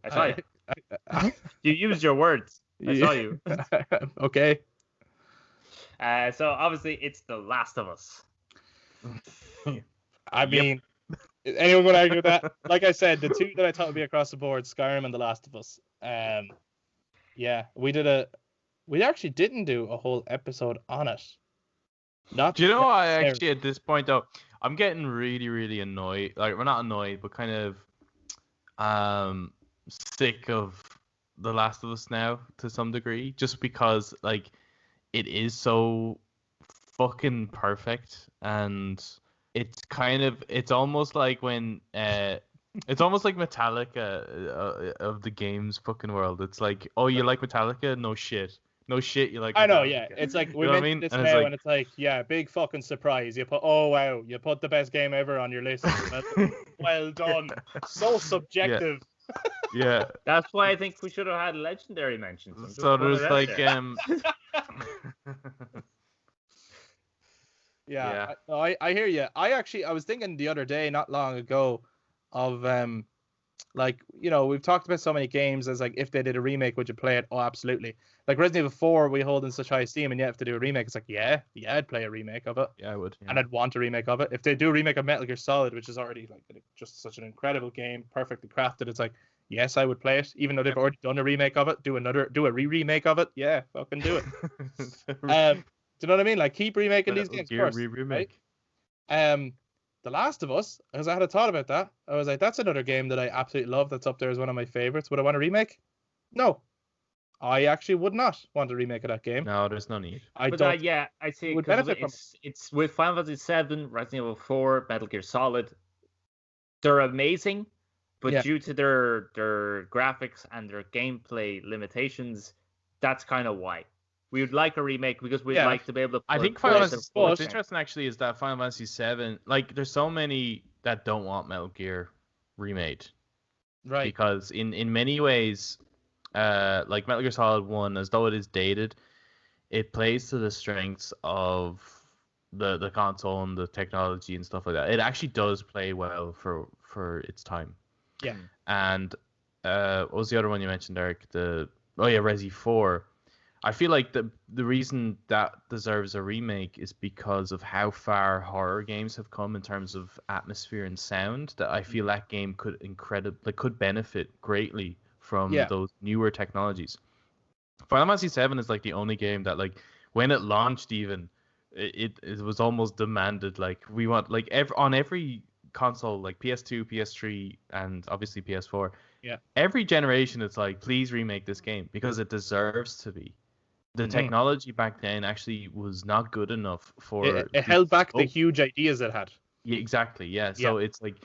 I saw you. You used your words. I saw you. Okay. So obviously it's The Last of Us. I mean, is anyone going to argue with that? Like I said, the two that I thought would be across the board, Skyrim and The Last of Us. Yeah, we actually didn't do a whole episode on it. Not Do you know, I necessarily. actually at this point though, I'm getting really, really annoyed. Like, we're not annoyed, but kind of sick of The Last of Us now to some degree, just because like it is so fucking perfect, and it's almost like when it's almost like Metallica of the games fucking world. It's like, oh, you like Metallica? No shit. You like I know, Metallica. yeah. It's like we You know what I mentioned mean? this And now, it's like- and it's like, yeah, big fucking surprise. You put the best game ever on your list. Well done. So subjective. Yeah. That's why I think we should have had legendary mentions. I'm just So putting there's it out like there. Yeah. I hear you. I was thinking the other day, not long ago, of Like, we've talked about so many games as like, if they did a remake, would you play it? Oh, absolutely. Like Resident Evil 4, we hold in such high esteem, and yet if they do a remake, it's like, yeah, I'd play a remake of it, Yeah, I would. Yeah. and I'd want a remake of it. If they do a remake of Metal Gear Solid, which is already like just such an incredible game, perfectly crafted, it's like, yes, I would play it, even though they've already done a remake of it. Do a remake of it, yeah, fucking do it. Do you know what I mean? Like, keep remaking these games first, remake. right? The Last of Us, because I had a thought about that. I was like, that's another game that I absolutely love. That's up there as one of my favorites. Would I want a remake? No, I actually would not want a remake of that game. No, there's no need. I But don't. yeah, I see. would Because benefit from it's with Final Fantasy 7, Resident Evil 4, Metal Gear Solid. They're amazing, but Yeah. due to their graphics and their gameplay limitations, that's kind of why we would like a remake, because we'd Yeah. like to be able to. I think put Final their Fantasy. full What's strength. interesting actually is that Final Fantasy 7, like, there's so many that don't want Metal Gear remade, right. because in many ways, like Metal Gear Solid 1, as though it is dated, it plays to the strengths of the console and the technology and stuff like that. It actually does play well for its time. Yeah. And what was the other one you mentioned, Eric? Resi 4. I feel like the reason that deserves a remake is because of how far horror games have come in terms of atmosphere and sound, that I feel that game could benefit greatly from Yeah. those newer technologies. Final Fantasy 7 is like the only game that, like, when it launched, even it was almost demanded, like, we want, like, on every console, like PS2, PS3, and obviously PS4. Yeah. Every generation, it's like, please remake this game because it deserves to be. The technology back then actually was not good enough for. It held back the huge ideas it had. Yeah, exactly. Yeah. So it's like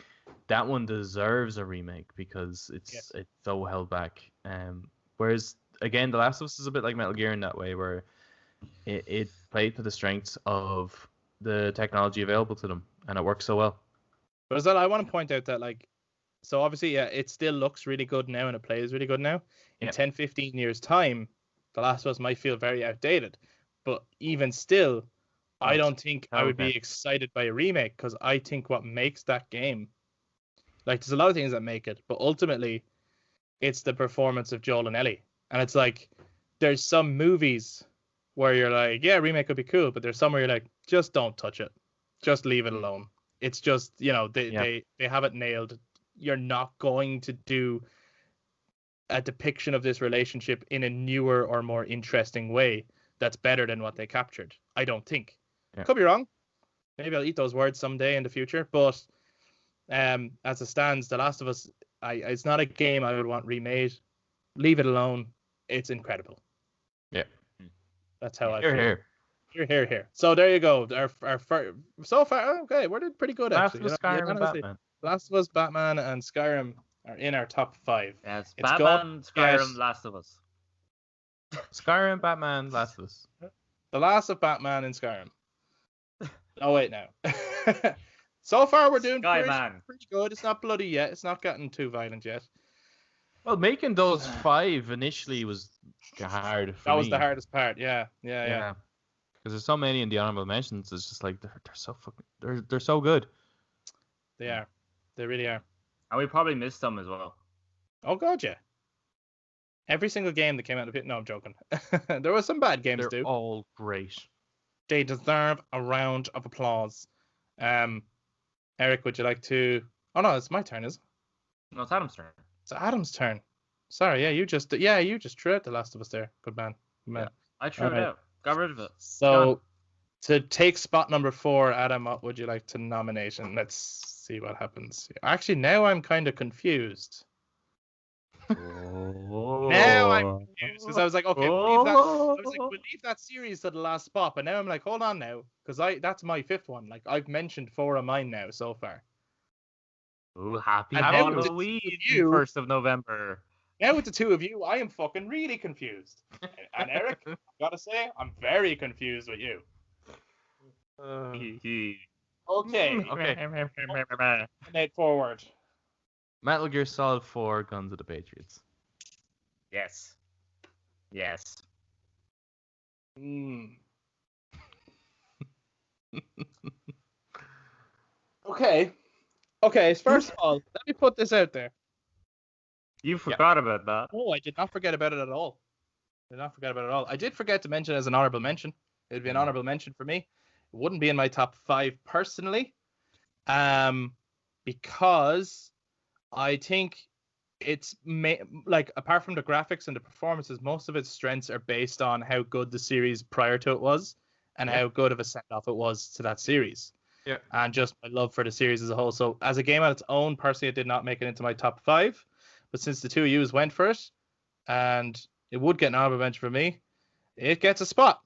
that one deserves a remake because it's so held back. Whereas again, The Last of Us is a bit like Metal Gear in that way, where it played to the strengths of the technology available to them, and it works so well. But as well, I want to point out that, like, so obviously, it still looks really good now and it plays really good now. In 10, 15 years' time, The Last of Us might feel very outdated. But even still, I don't think I would be excited by a remake, because I think what makes that game, like, there's a lot of things that make it, but ultimately, it's the performance of Joel and Ellie. And it's like, there's some movies where you're like, yeah, remake would be cool, but there's some where you're like, just don't touch it. Just leave it alone. It's just, they have it nailed. You're not going to do a depiction of this relationship in a newer or more interesting way that's better than what they captured. I don't think. Yeah. Could be wrong. Maybe I'll eat those words someday in the future. But as it stands, The Last of Us, it's not a game I would want remade. Leave it alone. It's incredible. Yeah. That's how I Hear, feel. Here. So there you go. Our so far, okay, we're doing pretty good, actually. Last of Us, Skyrim, and Batman. Last of Us, Batman, and Skyrim are in our top 5. Yes, It's Batman, Skyrim, yes. Last of Us. Skyrim, Batman, Last of Us. The Last of Batman and Skyrim. Oh wait, now. So far we're doing pretty good. It's not bloody yet. It's not getting too violent yet. Well, making those 5 initially was hard. That was the hardest part. Yeah. Because there's so many in the honorable mentions. It's just like they're so fucking they're so good. They are. They really are. And we probably missed some as well. Oh god, yeah. Every single game that came out of it. No, I'm joking. There were some bad games They're too. all great. They deserve a round of applause. Eric, would you like to? Oh no, it's my turn, is it? No, it's Adam's turn. It's Adam's turn. Sorry, you just threw out The Last of Us there. Good man. Yeah, I threw it out. Got rid of it. So, to take spot number 4, Adam, what would you like to nominate? And let's see what happens. Actually, now I'm kind of confused. Now I'm confused, because I was like, okay, we'll leave that series to the last spot. But now I'm like, hold on now, because that's my 5th one. Like, I've mentioned 4 of mine now so far. Ooh, happy And Halloween, 1st of November. Now with the 2 of you, I am fucking really confused. And Eric, I gotta say, I'm very confused with you. Okay. Nate, forward. Metal Gear Solid 4, Guns of the Patriots. Yes. Okay. Okay, first of all, let me put this out there. You forgot about that. Oh, I did not forget about it at all. I did forget to mention as an honorable mention. It'd be an honorable mention for me. It wouldn't be in my top 5 personally, because I think it's like, apart from the graphics and the performances, most of its strengths are based on how good the series prior to it was, and how good of a send off it was to that series. Yeah. And just my love for the series as a whole. So as a game on its own, personally, it did not make it into my top 5. But since the two of you went for it, and it would get an honorable mention for me, it gets a spot.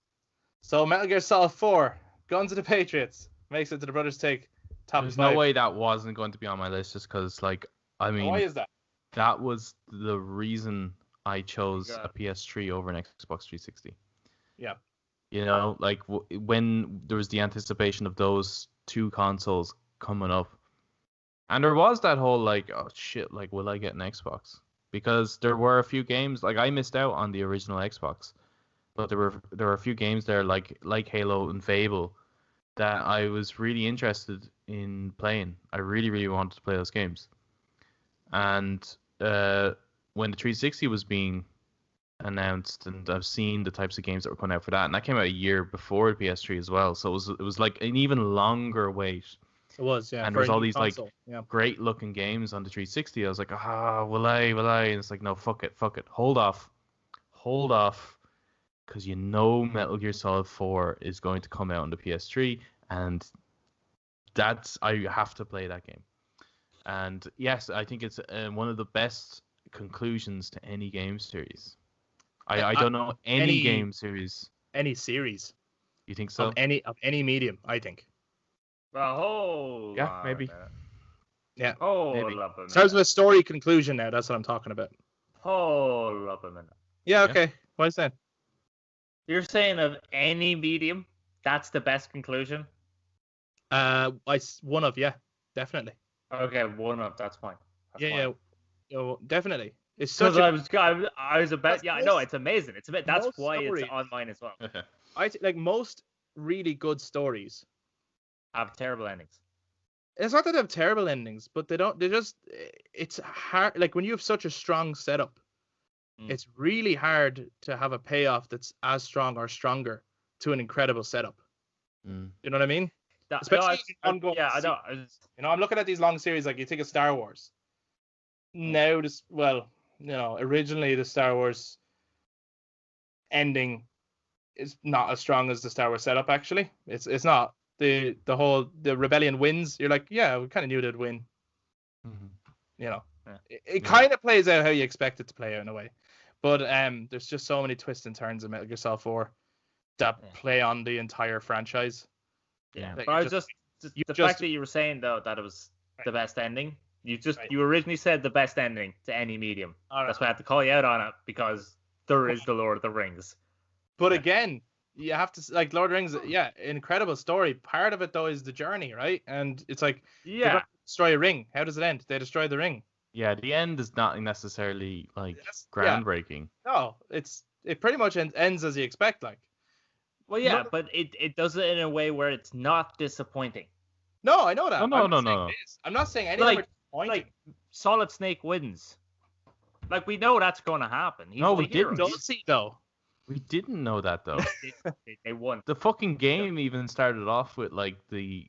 So Metal Gear Solid 4, Guns of the Patriots, makes it to the Brothers Take top There's 5. no way that wasn't going to be on my list just because, like, I mean, Why is that? that was the reason I chose Yeah. a PS3 over an Xbox 360. Yeah. You know, like when there was the anticipation of those two consoles coming up, and there was that whole like, oh shit, like will I get an Xbox? Because there were a few games, like I missed out on the original Xbox, but there were a few games there like Halo and Fable that I was really interested in playing. I really wanted to play those games, and when the 360 was being announced, and I've seen the types of games that were coming out for that, and that came out a year before the PS3 as well, so it was like an even longer wait. It was, yeah. And for there's a all new these console. like Yeah. great looking games on the 360. I was like, will I? And it's like, no, fuck it, hold off, because you know Metal Gear Solid 4 is going to come out on the PS3, and I have to play that game. And yes, I think it's one of the best conclusions to any game series. I don't know any game series. Any series You think so? of any medium, I think. Hold Yeah, on maybe. a minute. Yeah. Hold Maybe. up a In terms of minute. a story conclusion, now that's what I'm talking about. Hold up a minute. Yeah. Yeah. Okay. Why is that? You're saying of any medium, that's the best conclusion? One of, yeah, definitely. Okay, one up. That's fine. That's Yeah, fine. yeah. Definitely. It's such Because a. I was about. That's Yeah, I know most- it's amazing. That's most why stories. it's on mine as well. Like most really good stories. Have terrible endings. It's not that they have terrible endings, but they don't. They just. It's hard. Like when you have such a strong setup, it's really hard to have a payoff that's as strong or stronger to an incredible setup. Mm. You know what I mean? That, Especially ongoing. yeah, I know. You know, I'm looking at these long series. Like you think of Star Wars. Now, originally the Star Wars ending is not as strong as the Star Wars setup. Actually, it's not. The rebellion wins. You're like, yeah, we kind of knew they'd win. Mhm. You know, Yeah. it kind of plays out how you expect it to play out in a way. But there's just so many twists and turns in Metal Gear Solid 4 that play on the entire franchise. Yeah, Like, but I was just you the just- fact that you were saying though that it was the best ending. Right. You originally said the best ending to any medium. All right. That's why I had to call you out on it because there is the Lord of the Rings. But again, you have to like Lord of the Rings. Yeah, incredible story. Part of it though is the journey, right? And it's like they're Yeah, gonna destroy a ring. How does it end? They destroy the ring. Yeah, the end is not necessarily like groundbreaking. No, it pretty much ends as you expect. Like, well, yeah, but it does it in a way where it's not disappointing. no, I know that. No. I'm not saying any of them are disappointing. Like Solid Snake wins. Like we know that's going to happen. He's No, the we hero. didn't. Don't see though. We didn't know that though. They won. The fucking game even started off with like the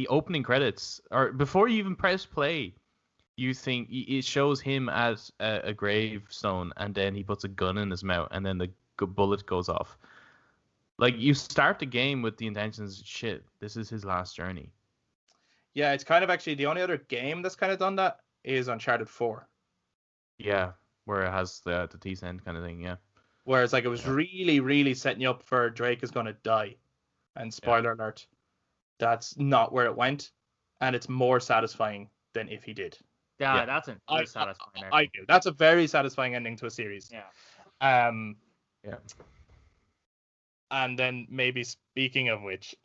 opening credits, or before you even press play, you think it shows him at a gravestone, and then he puts a gun in his mouth, and then the bullet goes off. Like you start the game with the intentions, shit, this is his last journey. Yeah, it's kind of actually the only other game that's kind of done that is Uncharted 4. Yeah, where it has the teeth end kind of thing. Yeah. Whereas like it was really, really setting you up for Drake is gonna die. And spoiler alert, that's not where it went. And it's more satisfying than if he did. Yeah, that's a very satisfying. I do. That's a very satisfying ending to a series. Yeah. Yeah. And then maybe speaking of which,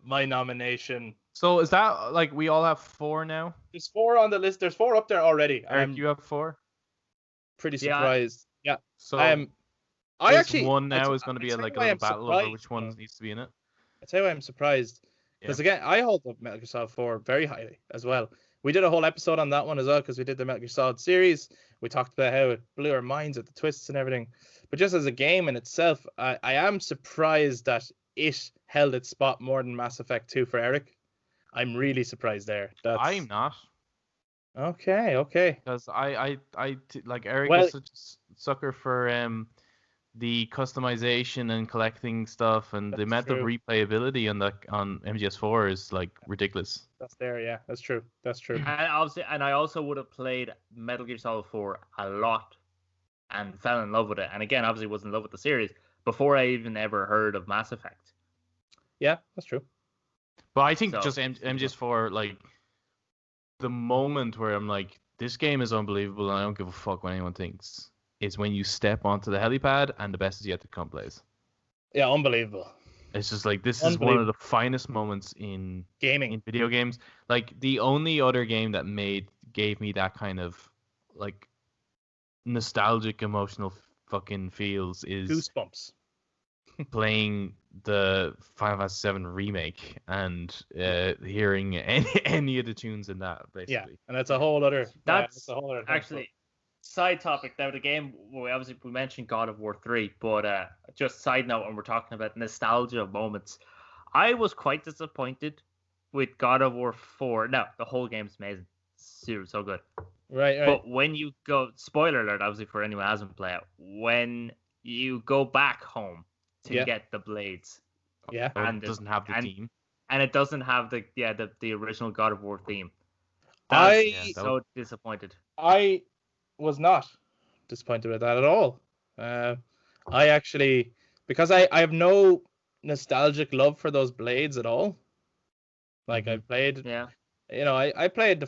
my nomination. So is that like we all have 4 now? There's 4 on the list. There's 4 up there already. Eric, you have 4. Pretty surprised. Yeah. So I is actually one now is I going to be tell like you a why little I'm battle over surprised, which one though. needs to be in it. I tell you why I'm surprised. Because Yeah. again, I hold up Metal Gear Solid 4 very highly as well. We did a whole episode on that one as well because we did the Metal Gear Solid series. We talked about how it blew our minds with the twists and everything. But just as a game in itself, I am surprised that it held its spot more than Mass Effect 2 for Eric. I'm really surprised there. I'm not. Okay. Because like Eric Well- is such a sucker for the customization and collecting stuff, and the That's amount true. of replayability on MGS4 is like ridiculous. That's there, yeah. That's true. And I also would have played Metal Gear Solid 4 a lot and fell in love with it. And again, obviously was in love with the series before I even ever heard of Mass Effect. Yeah, that's true. But I think So- just MGS4, like the moment where I'm like, this game is unbelievable, and I don't give a fuck what anyone thinks, is when you step onto the helipad and the best is yet to come plays. Yeah, unbelievable. It's just like this is one of the finest moments in Gaming. video games. Like the only other game that gave me that kind of like nostalgic emotional fucking feels is Goosebumps. playing the Final Fantasy VII remake and hearing any of the tunes in that, basically. Yeah, and that's a whole other. That's a whole other thing. Actually, side topic. Now the game, we mentioned God of War 3, but just side note when we're talking about nostalgia moments, I was quite disappointed with God of War 4. Now the whole game's amazing, so good. Right. But when you go, spoiler alert, obviously for anyone who hasn't played it, when you go back home to get the blades, Yeah. And it doesn't have the team. and it doesn't have the original God of War theme. I So disappointed. I was not disappointed with that at all. I actually, because I have no nostalgic love for those blades at all. Like I played, Yeah. I played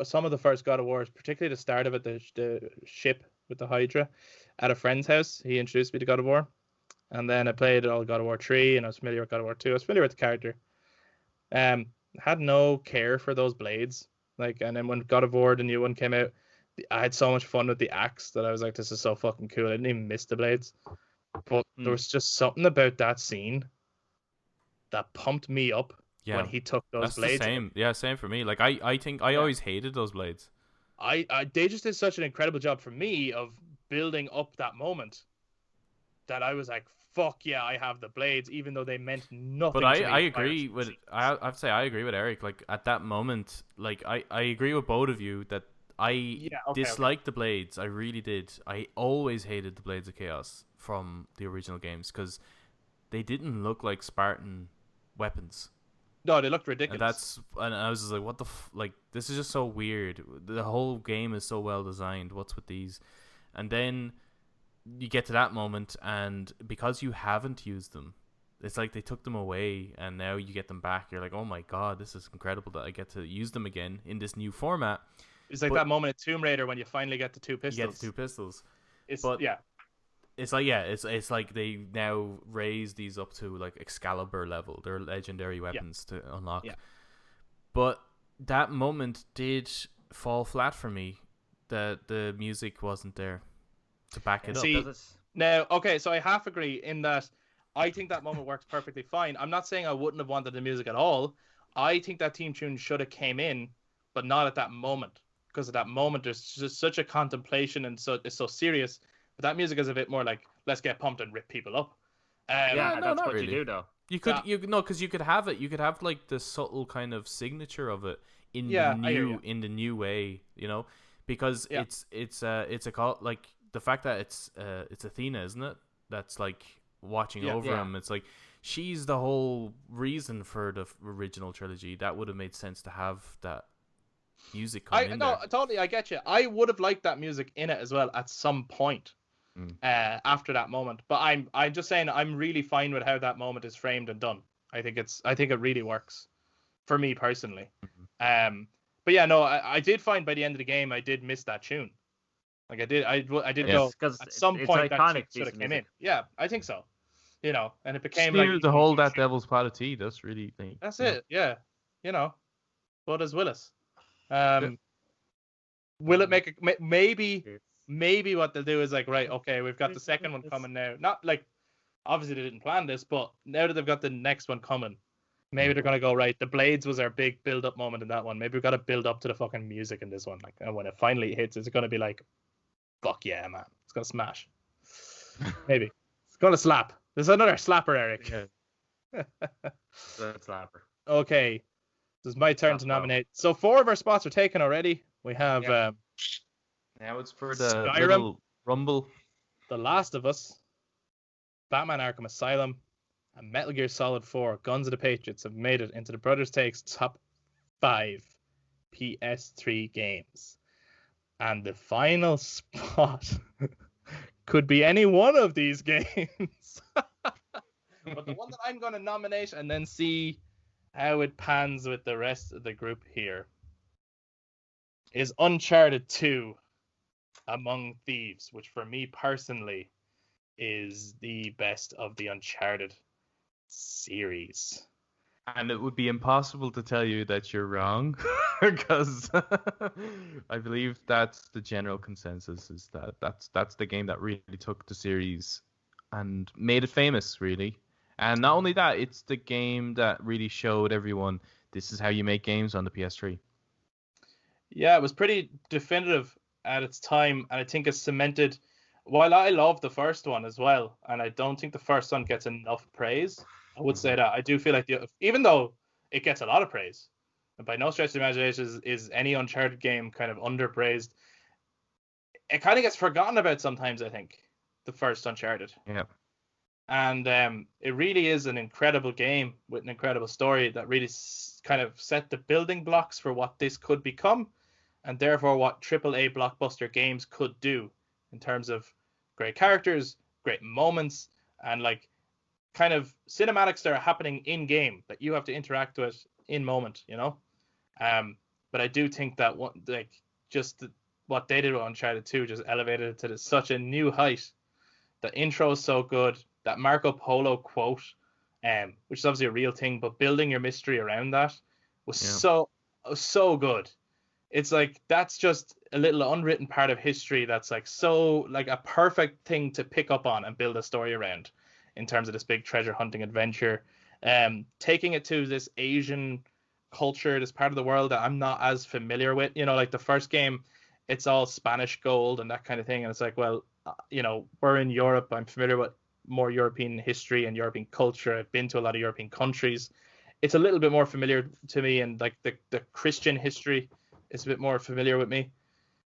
some of the first God of Wars, particularly the start of it, the ship with the Hydra, at a friend's house. He introduced me to God of War, and then I played all God of War 3, and I was familiar with God of War 2. I was familiar with the character. Had no care for those blades. Like, and then when God of War, the new one, came out, I had so much fun with the axe that I was like, this is so fucking cool. I didn't even miss the blades. But there was just something about that scene that pumped me up when he took those That's blades. the same. Yeah, same for me. Like I think I always hated those blades. They just did such an incredible job for me of building up that moment that I was like, fuck yeah, I have the blades, even though they meant nothing. But to me I agree with I have to say I agree with Eric. Like at that moment, like I agree with both of you that I disliked the blades. I really did. I always hated the Blades of Chaos from the original games because they didn't look like Spartan weapons. No, they looked ridiculous. And I was just like, what the like? This is just so weird. The whole game is so well designed. What's with these? And then you get to that moment, and because you haven't used them, it's like they took them away, and now you get them back. You're like, oh my god, this is incredible that I get to use them again in this new format. It's like that moment in Tomb Raider when you finally get the two pistols. You get the two pistols. It's like they now raise these up to like Excalibur level. They're legendary weapons to unlock. Yeah. But that moment did fall flat for me. The music wasn't there to back it See, up. Now, okay, so I half agree in that I think that moment works perfectly fine. I'm not saying I wouldn't have wanted the music at all. I think that theme tune should have came in, but not at that moment. Because at that moment, there's just such a contemplation, and so it's so serious. But that music is a bit more like, let's get pumped and rip people up. Yeah, no, that's not what really. you do, though. You could, because you could have it. You could have like the subtle kind of signature of it in the new way, because it's a call, like the fact that it's Athena, isn't it? That's like watching over him. It's like she's the whole reason for the original trilogy. That would have made sense to have that music come in there. Totally, I get you. I would have liked that music in it as well at some point. After that moment, but I'm just saying I'm really fine with how that moment is framed and done. I think it really works for me personally. But yeah, no, I did find by the end of the game I did miss that tune. Like I did go at some point that should have came in. Yeah, I think so. And it became like the whole that Devil's Pot of Tea. That's really thing. That's it. Yeah, but as Willis. Will it make maybe what they'll do is like, right, okay, we've got the second one coming now. Not like, obviously they didn't plan this, but now that they've got the next one coming, Maybe they're gonna go right. The blades was our big build-up moment in that one. Maybe we've got to build up to the fucking music in this one. Like, and when it finally hits, it's gonna be like, fuck yeah, man! It's gonna smash. Maybe it's gonna slap. There's another slapper, Eric. Yeah. That's slapper. Okay, this is my turn to nominate. So 4 of our spots are taken already. We have Now it's for the Skyrim. little rumble. The Last of Us, Batman Arkham Asylum, and Metal Gear Solid 4 Guns of the Patriots have made it into the Brothers Takes top 5 PS3 games. And the final spot could be any one of these games. But the one that I'm going to nominate and then see how it pans with the rest of the group here is Uncharted 2 Among Thieves, which for me personally is the best of the Uncharted series. And it would be impossible to tell you that you're wrong, because I believe that's the general consensus, is that that's the game that really took the series and made it famous, really. And not only that, it's the game that really showed everyone this is how you make games on the PS3. Yeah, it was pretty definitive at its time, and I think it's cemented. While I love the first one as well, and I don't think the first one gets enough praise, I would say that I do feel like even though it gets a lot of praise, and by no stretch of the imagination is any Uncharted game kind of underpraised, it kind of gets forgotten about sometimes, I think, the first Uncharted. Yeah. And it really is an incredible game with an incredible story that really kind of set the building blocks for what this could become, and therefore what AAA blockbuster games could do in terms of great characters, great moments, and like kind of cinematics that are happening in game that you have to interact with in moment, you know. But I do think that what they did with Uncharted 2 just elevated it to such a new height. The intro is so good. That Marco Polo quote, which is obviously a real thing, but building your mystery around that was so good. It's like that's just a little unwritten part of history that's like so like a perfect thing to pick up on and build a story around in terms of this big treasure hunting adventure. Taking it to this Asian culture, this part of the world that I'm not as familiar with. You know, like the first game, it's all Spanish gold and that kind of thing, and it's like, well, you know, we're in Europe. I'm familiar with more European history and European culture. I've been to a lot of European countries. It's a little bit more familiar to me, and like the Christian history is a bit more familiar with me.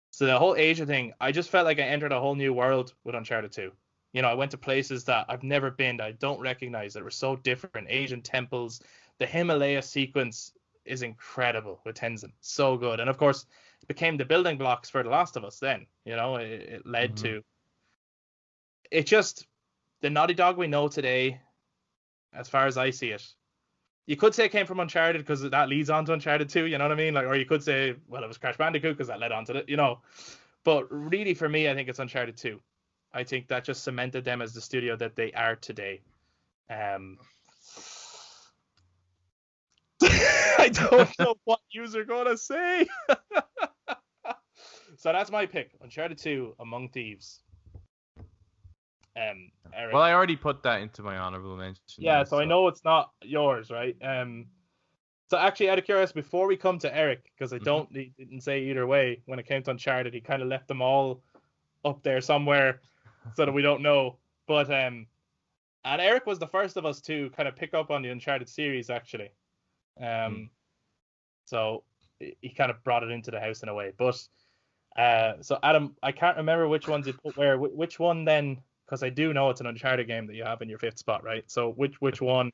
So the whole Asia thing, I just felt like I entered a whole new world with Uncharted 2. You know, I went to places that I've never been, that I don't recognize, that were so different. Asian temples, the Himalaya sequence is incredible with Tenzin. So good. And of course, it became the building blocks for The Last of Us then. You know, it led to... It just... The Naughty Dog we know today, as far as I see it, you could say it came from Uncharted because that leads on to Uncharted 2, you know what I mean? Like, or you could say, well, it was Crash Bandicoot because that led on to it, you know. But really, for me, I think it's Uncharted 2. I think that just cemented them as the studio that they are today. I don't know what you're going to say. So that's my pick. Uncharted 2, Among Thieves. Eric. Well, I already put that into my honorable mention. Yeah, so I know it's not yours, right? So actually, out of curiosity, before we come to Eric, because he didn't say either way when it came to Uncharted, he kind of left them all up there somewhere so that we don't know. But and Eric was the first of us to kind of pick up on the Uncharted series, actually. So he kind of brought it into the house in a way. But so Adam, I can't remember which ones you put where. Which one then? Because I do know it's an Uncharted game that you have in your 5th spot, right? So which one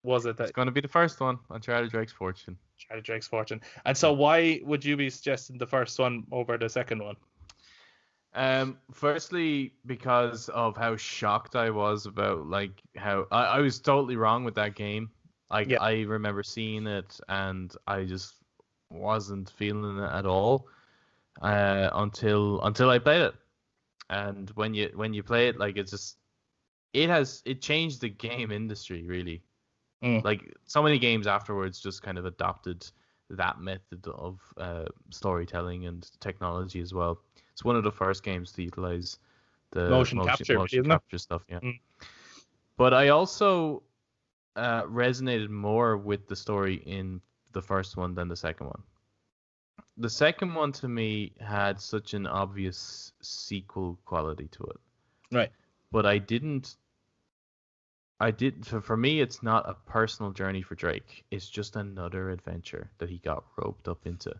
was it that... It's going to be the first one, Uncharted Drake's Fortune. Uncharted Drake's Fortune. And so why would you be suggesting the first one over the second one? Firstly, because of how shocked I was about like how I was totally wrong with that game. Like I remember seeing it and I just wasn't feeling it at all until I played it. And when you play it, like it changed the game industry really. Like so many games afterwards just kind of adopted that method of storytelling and technology as well. It's one of the first games to utilize the motion capture stuff. Yeah. But I also resonated more with the story in the first one than the second one. The second one to me had such an obvious sequel quality to it. Right. But for me, it's not a personal journey for Drake. It's just another adventure that he got roped up into.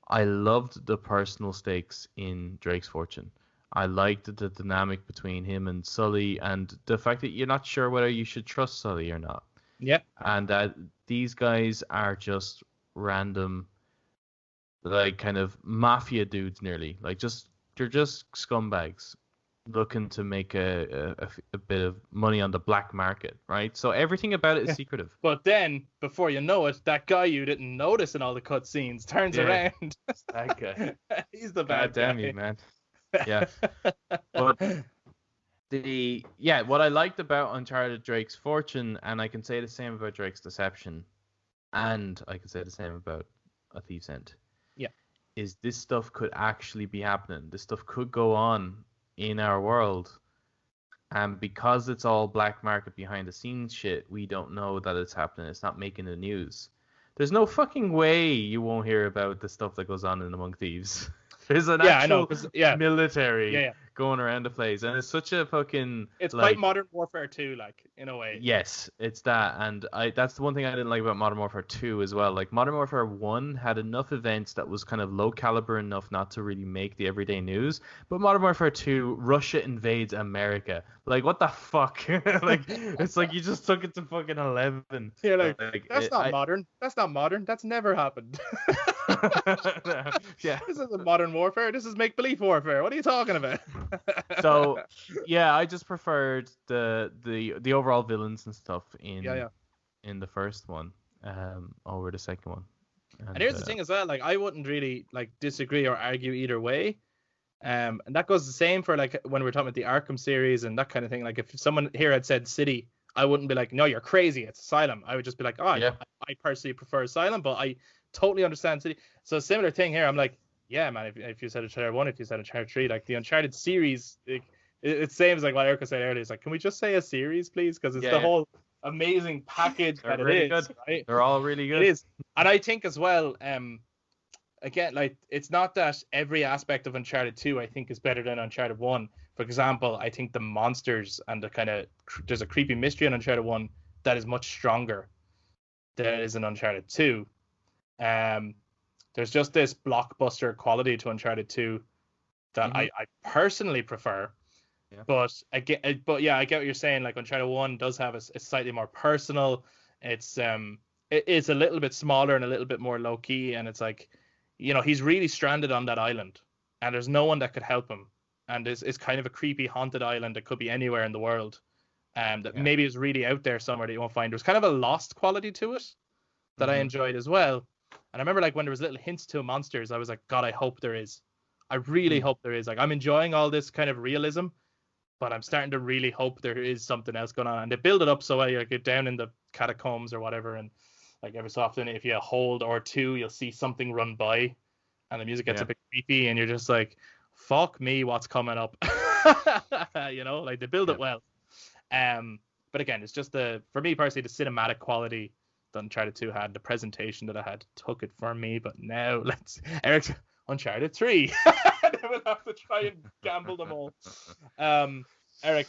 I loved the personal stakes in Drake's Fortune. I liked the dynamic between him and Sully, and the fact that you're not sure whether you should trust Sully or not. Yeah. And that these guys are just random, like, kind of mafia dudes nearly. Like, they're just scumbags looking to make a bit of money on the black market, right? So everything about it is secretive. But then, before you know it, that guy you didn't notice in all the cutscenes turns around. That guy. He's the God bad damn guy. you, man. Yeah. But what I liked about Uncharted Drake's Fortune, and I can say the same about Drake's Deception, and I can say the same about A Thief's End. Yeah. Is this stuff could actually be happening. This stuff could go on in our world. And because it's all black market behind the scenes shit, we don't know that it's happening. It's not making the news. There's no fucking way you won't hear about the stuff that goes on in Among Thieves. There's an actual military going around the place, and it's such a fucking. It's quite Modern Warfare 2, like, in a way. Yes, it's that, and that's the one thing I didn't like about Modern Warfare 2 as well. Like, Modern Warfare 1 had enough events that was kind of low caliber enough not to really make the everyday news, but Modern Warfare 2, Russia invades America. Like, what the fuck? Like, it's like you just took it to fucking 11. Yeah, like that's not modern. That's not modern. That's never happened. Yeah. This isn't Modern Warfare. This is make-believe warfare. What are you talking about? So, yeah, I just preferred the overall villains and stuff in the first one over the second one. And here's the thing as well, like, I wouldn't really like disagree or argue either way. And that goes the same for like when we're talking about the Arkham series and that kind of thing. Like, if someone here had said City, I wouldn't be like, no, you're crazy, it's Asylum. I would just be like, oh, yeah. I personally prefer Asylum, but I totally understand City. So a similar thing here. I'm like, yeah, man, if you said Uncharted 1, if you said Uncharted 3, like the Uncharted series, it seems like what Erica said earlier. It's like, can we just say a series, please? Because it's whole amazing package that really it is. Good. Right? They're all really good. It is. And I think as well, again, like, it's not that every aspect of Uncharted 2 I think is better than Uncharted 1. For example, I think the monsters and the kind of there's a creepy mystery in Uncharted 1 that is much stronger than it is in Uncharted 2. There's just this blockbuster quality to Uncharted 2 that I personally prefer. Yeah. But I get what you're saying. Like, Uncharted 1 does have a slightly more personal. It's it's a little bit smaller and a little bit more low key, and it's like, you know, he's really stranded on that island, and there's no one that could help him, and it's kind of a creepy haunted island that could be anywhere in the world, that maybe is really out there somewhere that you won't find. There's kind of a lost quality to it that I enjoyed as well. And I remember, like, when there was little hints to monsters, I was like, God, I hope there is. I really hope there is. Like, I'm enjoying all this kind of realism, but I'm starting to really hope there is something else going on. And they build it up so well. You get down in the catacombs or whatever, and like every so often, if you hold R2, you'll see something run by, and the music gets a bit creepy, and you're just like, fuck me, what's coming up? You know, like, they build it well. But again, it's just for me personally, the cinematic quality that Uncharted 2 had, the presentation that I had took it from me. But now Eric's Uncharted 3. They will have to try and gamble them all. Eric,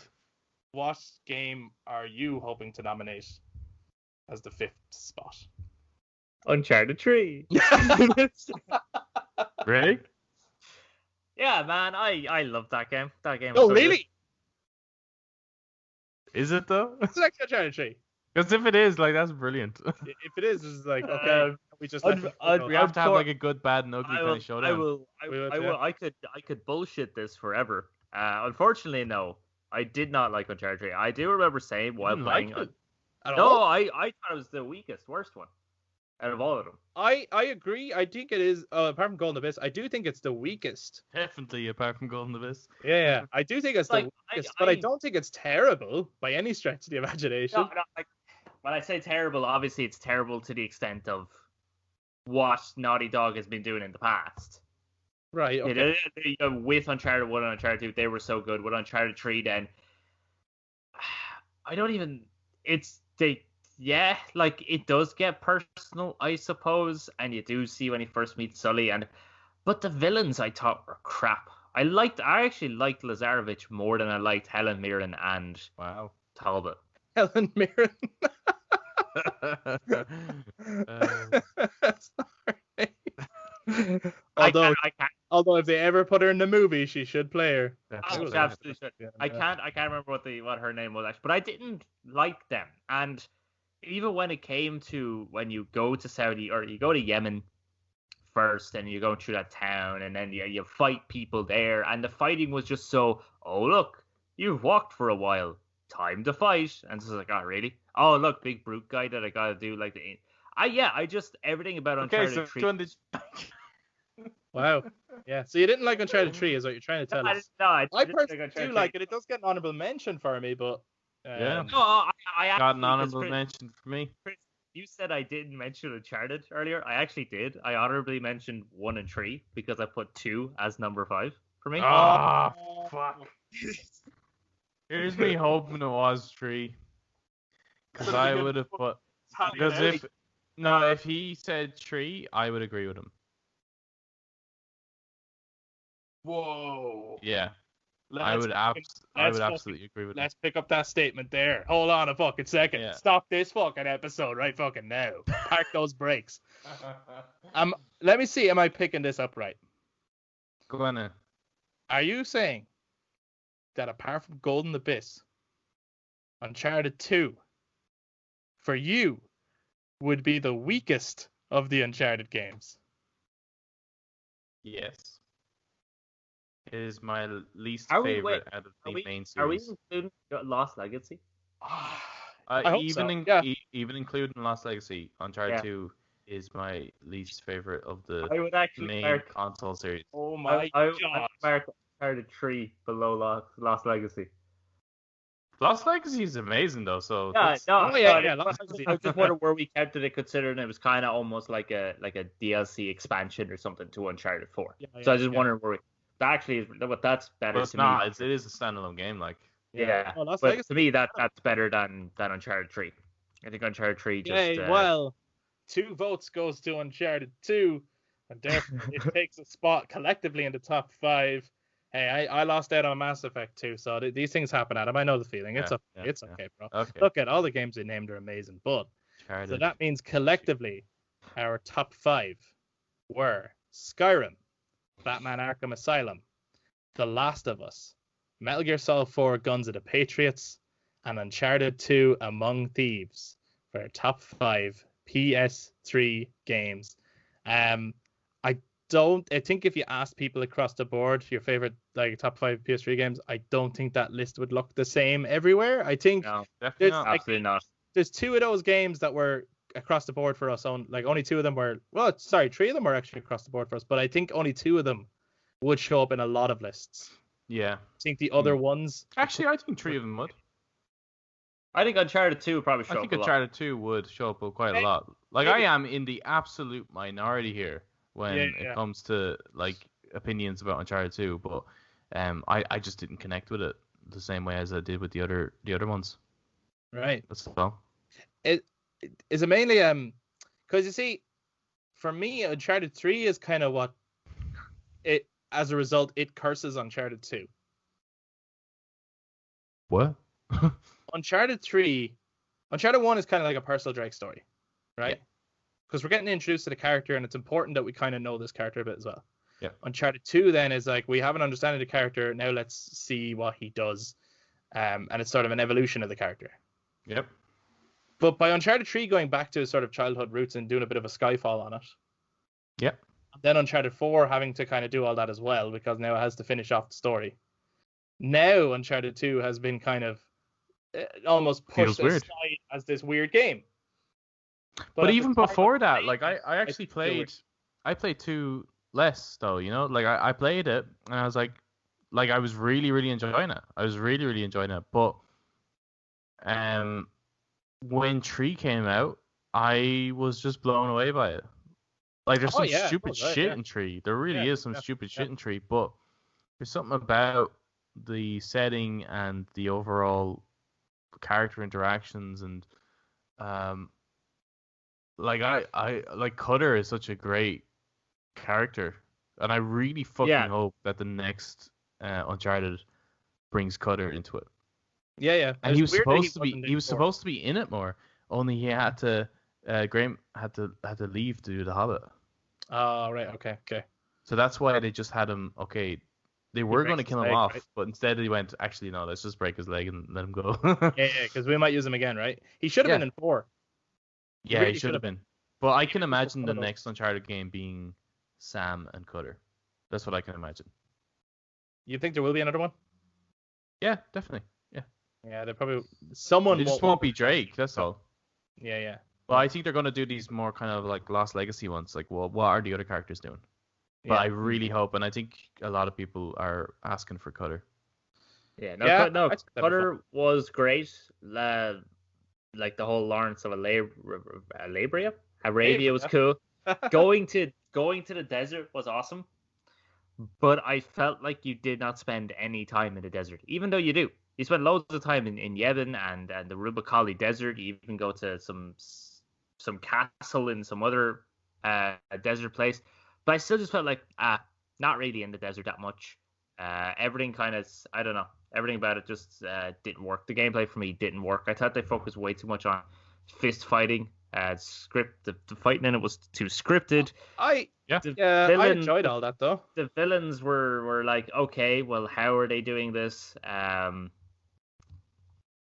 what game are you hoping to nominate as the 5th spot? Uncharted 3. Really? Yeah, man, I love that game. That game. Oh, really? Is it though? It's actually Uncharted 3. Because if it is, like, that's brilliant. If it is, it's like, okay, we just we have to have like a good, bad, and ugly kind of showdown. I could bullshit this forever. Unfortunately, no. I did not like Uncharted 3. I do remember saying while playing it. I thought it was the worst one out of all of them. I agree. I think it is, apart from Golden Abyss, I do think it's the weakest. Definitely, apart from Golden Abyss. Yeah, I do think it's the weakest, but I don't think it's terrible by any stretch of the imagination. No, when I say terrible, obviously it's terrible to the extent of what Naughty Dog has been doing in the past. Right, okay. With Uncharted 1 and Uncharted 2, they were so good. With Uncharted 3, then, I don't even... yeah, like it does get personal, I suppose, and you do see when he first meets Sully, but the villains I thought were crap. I actually liked Lazarevich more than I liked Helen Mirren and Wow. Talbot. Helen Mirren. Sorry. Although if they ever put her in the movie, she should play her. Oh, she absolutely should. I can't remember what her name was actually, but I didn't like them. And even when it came to when you go to Saudi or you go to Yemen first, and you go through that town, and then you fight people there, and the fighting was just so. Oh look, you've walked for a while. Time to fight. And it's like, oh really? Oh look, big brute guy that I gotta do like the. I just everything about Uncharted 3. Wow. Yeah. So you didn't like Uncharted 3, is what you're trying to tell us. No, I personally do like it. It does get an honorable mention for me, but Yeah. No, I Got an actually, honorable mention for me. Chris, you said I didn't mention Uncharted earlier. I actually did. I honorably mentioned 1 and 3 because I put 2 as number 5 for me. Ah, fuck. Here's me hoping it was 3. Because I would have put. Because if he said 3, I would agree with him. Whoa. Yeah. I would absolutely agree with him. Let's pick up that statement there. Hold on a fucking second. Yeah. Stop this fucking episode right fucking now. Park those brakes. Let me see. Am I picking this up right? Go on then. Are you saying that apart from Golden Abyss, Uncharted 2, for you, would be the weakest of the Uncharted games? Yes. It is my least Are we- favorite wait, out of Are the main are we series. including Lost Legacy? I hope Even so, yeah. even including Lost Legacy, Uncharted Yeah. 2 is my least favorite of the I would actually main mark, console series. Oh my I god. would mark Uncharted 3 below Lost Legacy. Lost Legacy is amazing though, so Yeah, that's- no, Oh, yeah, no, yeah, I Lost was Legacy. I was just wondering where we kept it, considering it was kind of almost like a DLC expansion or something to Uncharted 4. Yeah, So I was yeah, just wondering where that actually is. But that's better But it's to not. me. It is a standalone game. Like Yeah, Oh, Lost but Legacy. to me that's better than Uncharted 3. I think Uncharted 3 just. Okay, well, 2 votes goes to Uncharted 2, and therefore it takes a spot collectively in the top 5. Hey, I lost out on Mass Effect 2, so these things happen, Adam. I know the feeling. It's Yeah, okay. yeah, It's yeah. okay, bro. okay, Look at all the games they named are amazing, but so Uncharted. that means collectively our top 5 were Skyrim, Batman Arkham Asylum, The Last of Us, Metal Gear Solid 4 Guns of the Patriots, and Uncharted 2 Among Thieves for our top 5 PS3 games. I think if you asked people across the board your favorite like top 5 PS3 games, I don't think that list would look the same everywhere. I think No, Definitely there's not. absolutely not. there's 2 of those games that were across the board for us. Only 2 of them were. Well, sorry, 3 of them were actually across the board for us, but I think only 2 of them would show up in a lot of lists. Yeah. I think the other ones. Actually, I think 3 of them would. I think Uncharted 2 would probably show I think up a lot. Uncharted 2 would show up quite a lot. Like I am in the absolute minority here when it comes to like opinions about Uncharted 2, but I just didn't connect with it the same way as I did with the other ones. Right. That's all. Is it mainly because you see, for me, Uncharted 3 is kind of what it. As a result, it curses Uncharted 2. What? Uncharted 1 is kind of like a personal Drake story, right? Because we're getting introduced to the character, and it's important that we kind of know this character a bit as well. Yeah. Uncharted 2 then is like we have an understanding of the character. Now let's see what he does, and it's sort of an evolution of the character. Yep. But by Uncharted 3 going back to his sort of childhood roots and doing a bit of a Skyfall on it. Yep. Then Uncharted 4 having to kind of do all that as well because now it has to finish off the story. Now Uncharted 2 has been kind of almost pushed aside as this weird game. But even before that, like I actually it's weird. played 2 less though, you know? Like I played it and I was like I was really, really enjoying it. I was really, really enjoying it. But when 3 came out, I was just blown away by it. Like there's some stupid shit in 3. There really is some stupid shit in 3, but there's something about the setting and the overall character interactions and Like I like Cutter is such a great character, and I really fucking Yeah. hope that the next Uncharted brings Cutter into it. Yeah. And he was Weird that supposed to be wasn't he was before. supposed to be in it more. Only he had to Graham had to leave to do The Hobbit. Oh, right. Okay. So that's why they just had him. Okay, they were going to breaks his kill him leg, off, right? but instead they went, actually no, let's just break his leg and let him go. Yeah, because we might use him again, right? He should have Yeah. been in 4. Yeah, really he should should have have been. But I can Even if it's imagine one the of those. next Uncharted game being Sam and Cutter. That's what I can imagine. You think there will be another one? Yeah, definitely. Yeah. Yeah, they probably someone It just won't be Drake, that's all. Yeah. But I think they're going to do these more kind of like Lost Legacy ones. Like, well, what are the other characters doing? But I really hope, and I think a lot of people are asking for Cutter. Yeah, Yeah, no, I think that'd be Cutter was great. Like the whole Lawrence of Arabia was cool. going to the desert was awesome, but I felt like you did not spend any time in the desert, even though you do. You spend loads of time in Yevon and the Rubicali Desert. You even go to some castle in some other desert place, but I still just felt like not really in the desert that much. Everything kind of, I don't know, everything about it just didn't work. The gameplay for me didn't work. I thought they focused way too much on fist fighting. The fighting in it was too scripted. I Villain- enjoyed all that though. The villains were like, okay, well, how are they doing this?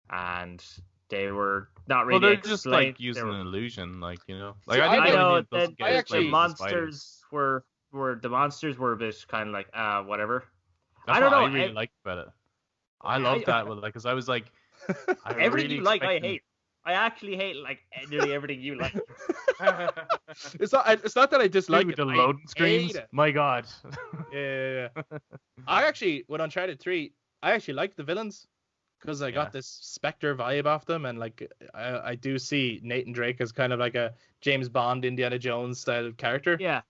And they were not really. Well, they're just like explained. They using were- an illusion, like, you know. See, Like, I I think I the only know thing that doesn't that get I is actually- the the monsters spiders. were a bit kind of like whatever. That's I don't what know. I really liked about it. I love that, like, because I was like, I Everything really you like, I expected- hate. I actually hate like nearly everything you like. It's not that I dislike Dude, it. the I loading hate screens. it. My God. Yeah. I actually, with Uncharted 3, I actually like the villains because I Yeah. got this Spectre vibe off them, and like I do see Nathan Drake as kind of like a James Bond, Indiana Jones style character. Yeah,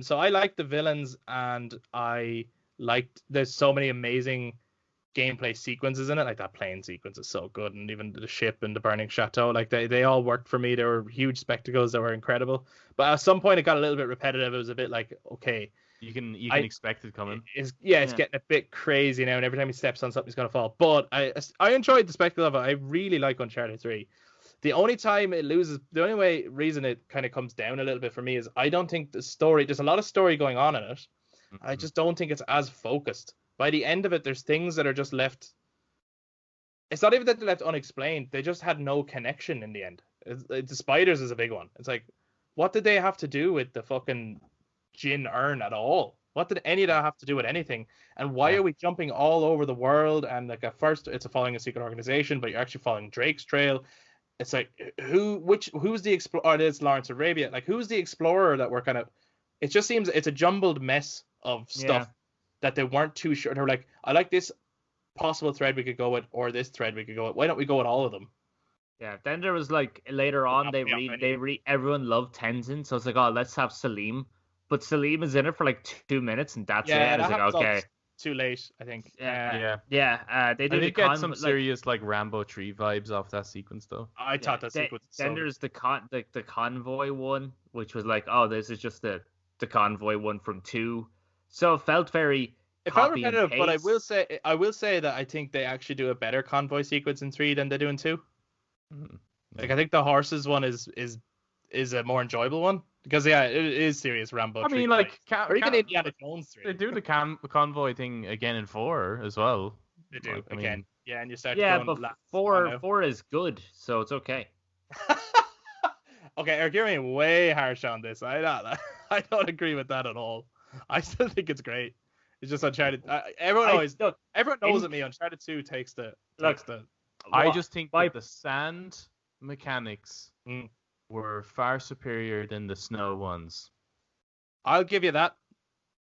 So I like the villains, and I liked. There's so many amazing gameplay sequences in it. Like that plane sequence is so good, and even the ship and the burning chateau. Like they all worked for me. They were huge spectacles that were incredible. But at some point, it got a little bit repetitive. It was a bit like, okay, You can I- expect it coming. it's Yeah. getting a bit crazy now, and every time he steps on something, he's gonna fall. But I enjoyed the spectacle of it. I really like Uncharted 3. The only time it loses, the only reason it kind of comes down a little bit for me is I don't think the story. There's a lot of story going on in it. I Mhm. just don't think it's as focused. By the end of it, there's things that are just left. It's not even that they're left unexplained. They just had no connection in the end. The spiders is a big one. It's like, what did they have to do with the fucking gin urn at all? What did any of that have to do with anything? And why Yeah. are we jumping all over the world? And like at first, it's following a secret organization, but you're actually following Drake's trail. It's like who's the explorer? Or it's Lawrence of Arabia. Like who's the explorer that we're kind of? It just seems it's a jumbled mess of stuff that they weren't too sure. They're like, I like this possible thread we could go with, or this thread we could go with. Why don't we go with all of them? yeah. Then there was like later on Yeah, everyone loved Tenzin, so it's like, oh, let's have Salim, but Salim is in it for like 2 minutes and that's it. And it's that like, happens all okay, too late, I think. Yeah. Yeah. They I do the did get con, some like, serious like Rambo 3 vibes off that sequence though. I thought that sequence. Was Then so there's the convoy one, which was like, oh, this is just the convoy one from 2. So it felt very. it felt copy and repetitive, but paste. I will say that I think they actually do a better convoy sequence in 3 than they do in 2. Mhm. Like I think the horses one is a more enjoyable one because it is serious Rambo. I 3 mean, like, or even Indiana Jones 3. they do the convoy thing again in 4 as well. They do Like, I again. mean, Yeah, and you start Yeah, going but laps. I four know. 4 is good, so it's okay. Okay, Eric, you're being way harsh on this. I don't agree with that at all. I still think it's great. It's just Uncharted. Everyone knows in- that me. Uncharted 2 takes the. I What- just think by- that the sand mechanics Mm. were far superior than the snow ones. I'll give you that.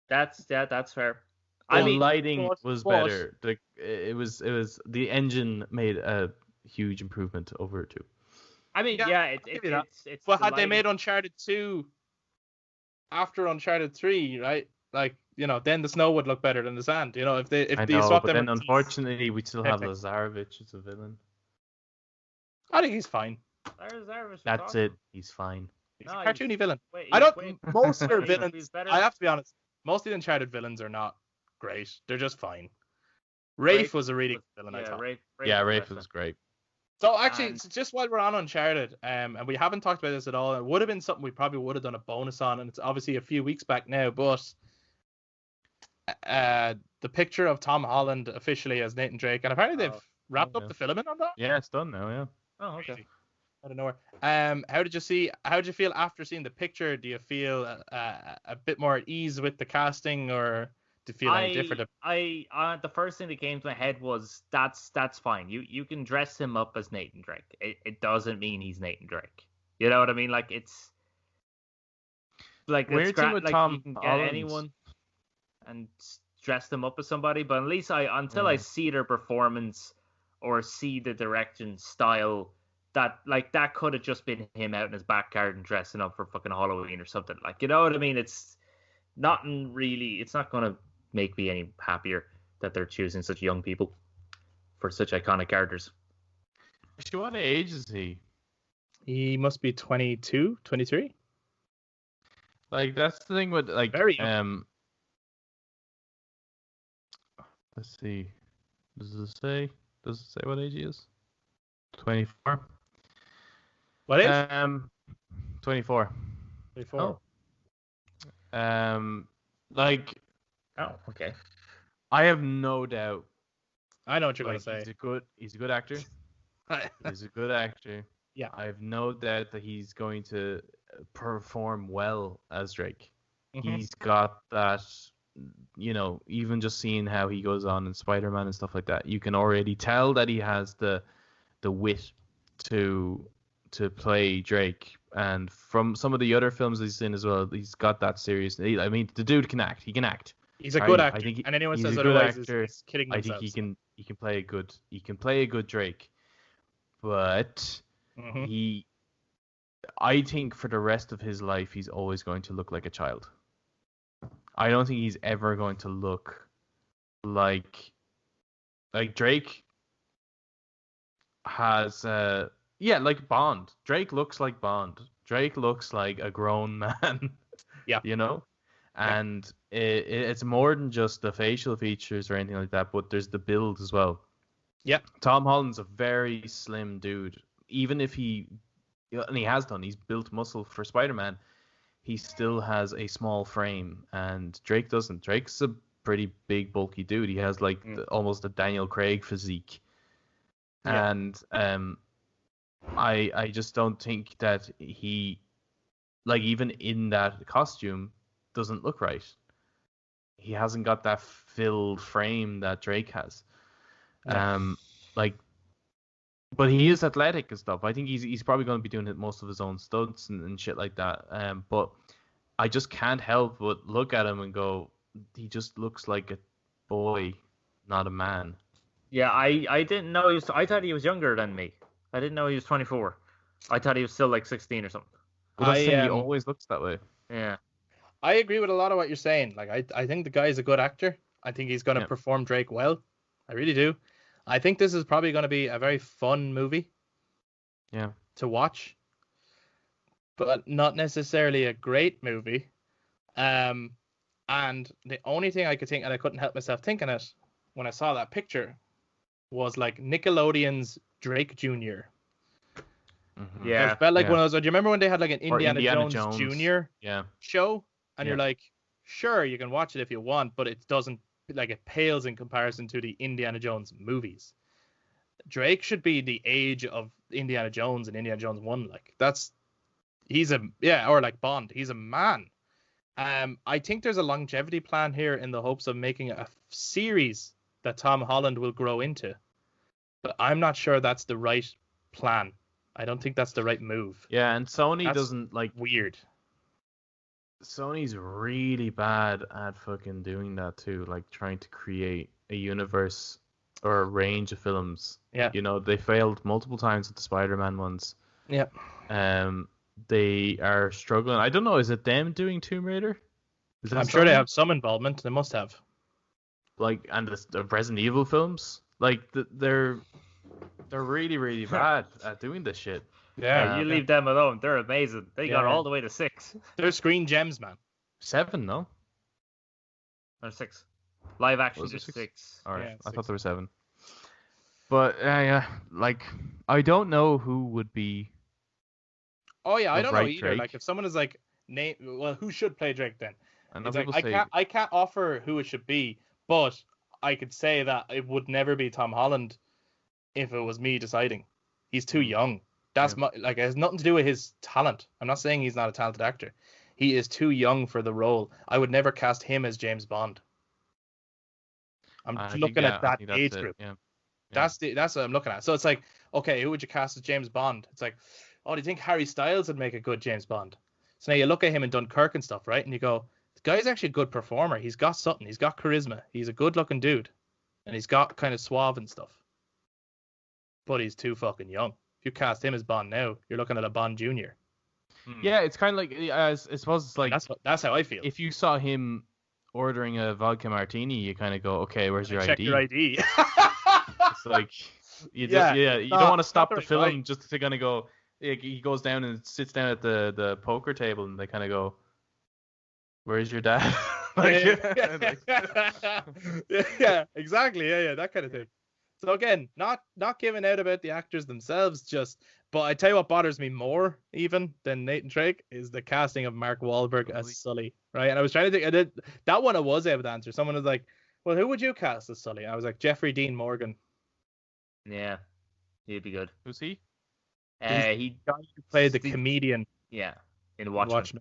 that's fair. The I mean, lighting but- was but- better. It was the engine made a huge improvement over it too. I mean, Yeah, yeah, I'll give you that. it's. But the had they lighting. made Uncharted 2 after Uncharted 3, right? Like, then the snow would look better than the sand. If they I know, swap but them. then unfortunately we still have Perfect. Lazarevich as a villain. I think he's fine. That's it. He's fine. He's a cartoony villain. Wait, I don't. wait. Most of their He's villains, better. I have to be honest. Most of the Uncharted villains are not great. They're just fine. Rafe Rafe was a really good villain, I Yeah, thought. Rafe was great. So actually, And- just while we're on Uncharted, and we haven't talked about this at all, it would have been something we probably would have done a bonus on, and it's obviously a few weeks back now, but the picture of Tom Holland officially as Nathan Drake, and apparently they've wrapped up the filming on that. Yeah, it's done now. Yeah. Oh, okay. Out of nowhere. How did you feel after seeing the picture? Do you feel a bit more at ease with the casting, or do you feel any different? The first thing that came to my head was that's fine. You can dress him up as Nathan Drake. It doesn't mean he's Nathan Drake. You know what I mean? Like it's like Weird thing with like Tom you can get Holland. anyone and dress them up as somebody, but at least until I see their performance or see the direction style, that could have just been him out in his back garden dressing up for fucking Halloween or something. Like, you know what I mean? It's not gonna make me any happier that they're choosing such young people for such iconic characters. Actually, what age is he? He must be 22, 23. Like, that's the thing with like Very young. Let's see. Does it say what age he is? 24. What is? 24. 24. Like, Oh, okay. I have no doubt. I know what you're Like, gonna say. he's a good actor. He's a good actor. Yeah. I have no doubt that he's going to perform well as Drake. Mhm. He's got that, even just seeing how he goes on in Spider-Man and stuff like that, you can already tell that he has the wit to play Drake. And from some of the other films he's in as well, he's got that serious. I mean, the dude can act. He can act. He's a good I actor, think and anyone he's says a good otherwise actor. is kidding I think themselves. he can play a good Drake, but Mhm. I think for the rest of his life he's always going to look like a child. I don't think he's ever going to look like Drake has like Bond. Drake looks like Bond. Drake looks like a grown man. Yeah. And it's more than just the facial features or anything like that, but there's the build as well. Yeah. Tom Holland's a very slim dude. Even if he's built muscle for Spider-Man, he still has a small frame, and Drake doesn't. Drake's a pretty big, bulky dude. He has almost a Daniel Craig physique. Yeah. And I just don't think that he, even in that costume, doesn't look right. He hasn't got that filled frame that Drake has. Yeah. But he is athletic and stuff. I think he's probably going to be doing most of his own stunts and shit like that. But I just can't help but look at him and go, he just looks like a boy, not a man. Yeah, I didn't know I thought he was younger than me. I didn't know he was 24. I thought he was still like 16 or something. But that's the thing, he always looks that way. Yeah. I agree with a lot of what you're saying. Like, I think the guy is a good actor. I think he's going to perform Drake well. I really do. I think this is probably going to be a very fun movie. Yeah. To watch, but not necessarily a great movie. And the only thing I could think, and I couldn't help myself thinking it when I saw that picture, was like Nickelodeon's Drake Jr. Mm-hmm. Yeah. It felt like one of those. Do you remember when they had like an Indiana Indiana Jones Jones. Jr. Yeah. show? And Yeah. you're like, sure, you can watch it if you want, but it doesn't, like, it pales in comparison to the Indiana Jones movies. Drake should be the age of Indiana Jones and Indiana Jones 1. Like, or like Bond. He's a man. I think there's a longevity plan here in the hopes of making a series that Tom Holland will grow into. But I'm not sure that's the right plan. I don't think that's the right move. Yeah, and Sony That's doesn't weird. Sony's really bad at fucking doing that too, like trying to create a universe or a range of films. Yeah. They failed multiple times with the Spider-Man ones. Yeah. They are struggling. I don't know, is it them doing Tomb Raider? Is that I'm sure they Sony? have some involvement. They must have. And the Resident Evil films, they're really, really bad at doing this shit. Yeah, You leave them alone. They're amazing. They got Yeah. all the way to 6 they're screen gems, man. 7, no? or 6. Live action Was there just 6? 6. All right, Yeah, I 6. thought there were 7. But yeah, like I don't know who would be. Oh yeah, I The don't know right either. Like Drake. if someone is like well, who should play Drake then? I know It's like people say I can't offer who it should be, but I could say that it would never be Tom Holland if it was me deciding. He's too young. That's like it has nothing to do with his talent. I'm not saying he's not a talented actor. He is too young for the role. I would never cast him as James Bond. I'm I think, looking yeah, at I that think that's age it, group. Yeah. That's what I'm looking at. So it's like, okay, who would you cast as James Bond? It's like, oh, do you think Harry Styles would make a good James Bond? So now you look at him in Dunkirk and stuff, right? And you go, the guy's actually a good performer. He's got something. He's got charisma. He's a good-looking dude, and he's got kind of suave and stuff. But he's too fucking young. If you cast him as Bond now, you're looking at a Bond Junior. Yeah, it's kind of like I suppose it's like That's how I feel. if you saw him ordering a vodka martini, you kind of go, okay, where's your Check ID? your ID. It's like you just you don't want to stop the right film guy. just to kind of go. He goes down and sits down at the poker table, and they kind of go, "Where's your dad?" Yeah, exactly. Yeah, that kind of thing. So again, not giving out about the actors themselves, but I tell you what bothers me more even than Nathan Drake is the casting of Mark Wahlberg as Sully, right? And I was trying to think, that one I was able to answer. Someone was like, "Well, who would you cast as Sully?" I was like, Jeffrey Dean Morgan. Yeah, he'd be good. Who's he? He played the comedian. Yeah, in in Watchmen.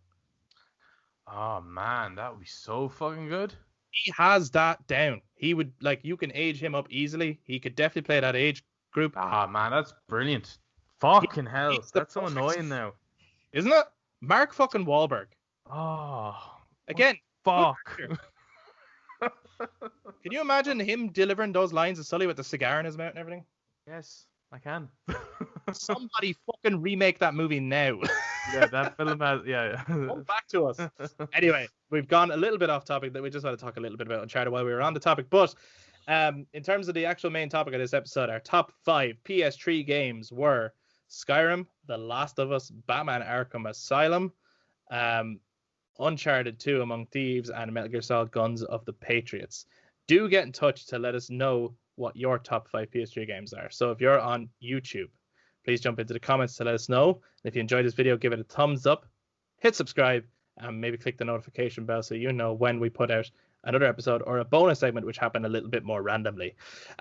Oh man, that would be so fucking good. He has that down. He would you can age him up easily. He could definitely play that age group. Ah man, that's brilliant. Fucking hell, he's the that's so perfect- annoying now. Isn't it? Mark fucking Wahlberg. Oh, Again, fuck. can you imagine him delivering those lines of Sully with the cigar in his mouth and everything? Yes, I can. Somebody fucking remake that movie now. Yeah, that film has. Yeah. Come back to us. Anyway, we've gone a little bit off topic that we just want to talk a little bit about Uncharted while we were on the topic. But in terms of the actual main topic of this episode, our top 5 PS3 games were Skyrim, The Last of Us, Batman Arkham Asylum, Uncharted 2 Among Thieves, and Metal Gear Solid Guns of the Patriots. Do get in touch to let us know what your top 5 PS3 games are. So if you're on YouTube, please jump into the comments to let us know. And if you enjoyed this video, give it a thumbs up, hit subscribe, and maybe click the notification bell so you know when we put out another episode or a bonus segment, which happened a little bit more randomly.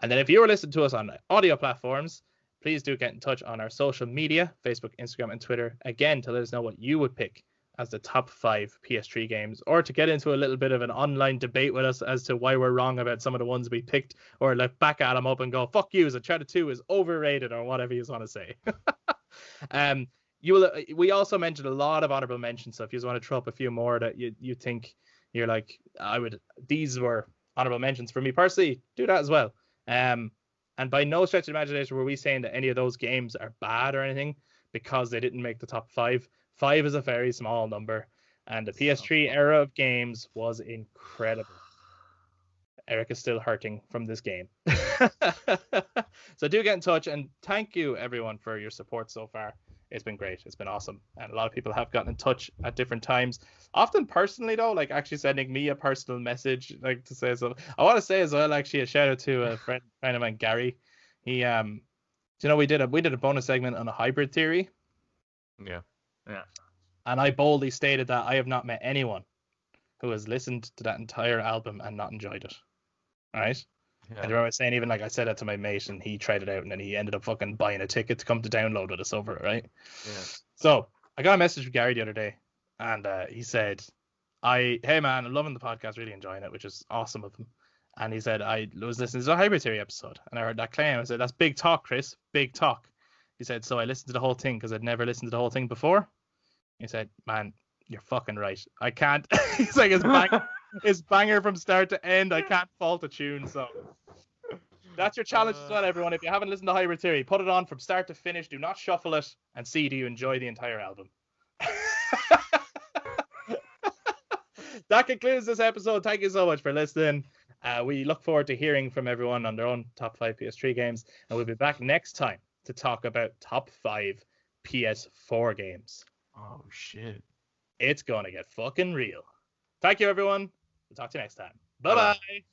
And then if you were listening to us on audio platforms, please do get in touch on our social media, Facebook, Instagram, and Twitter, again, to let us know what you would pick as the top 5 PS3 games, or to get into a little bit of an online debate with us as to why we're wrong about some of the ones we picked, or like back at them up and go, fuck you, Uncharted 2 is overrated, or whatever you want to say. We also mentioned a lot of honorable mentions, so if you just want to throw up a few more that you think you're like, these were honorable mentions for me personally, do that as well. And by no stretch of imagination were we saying that any of those games are bad or anything because they didn't make the top 5. 5 is a very small number, and the PS3 era of games was incredible. Eric is still hurting from this game. So do get in touch, and thank you everyone for your support so far. It's been great. It's been awesome. And a lot of people have gotten in touch at different times. Often personally though, like actually sending me a personal message, like to say so. I want to say as well, actually, a shout out to a friend of mine, Gary. He we did a bonus segment on a hybrid theory. Yeah. And I boldly stated that I have not met anyone who has listened to that entire album and not enjoyed it. All right? Yeah. And I remember saying, even like I said that to my mate, and he tried it out, and then he ended up fucking buying a ticket to come to download with us over it, right? Yeah. So I got a message from Gary the other day, and he said, hey man, I'm loving the podcast, really enjoying it, which is awesome of him. And he said, I was listening to the Hybrid Theory episode, and I heard that claim. I said, that's big talk, Chris, big talk. He said, so I listened to the whole thing because I'd never listened to the whole thing before. He said, man, you're fucking right. I can't. He's like, it's banger from start to end. I can't fault a tune. So that's your challenge as well, everyone. If you haven't listened to Hybrid Theory, put it on from start to finish. Do not shuffle it, and see, do you enjoy the entire album? That concludes this episode. Thank you so much for listening. We look forward to hearing from everyone on their own top 5 PS3 games, and we'll be back next time to talk about top 5 PS4 games. Oh shit. It's gonna get fucking real. Thank you, everyone. We'll talk to you next time. Bye Bye-bye. bye.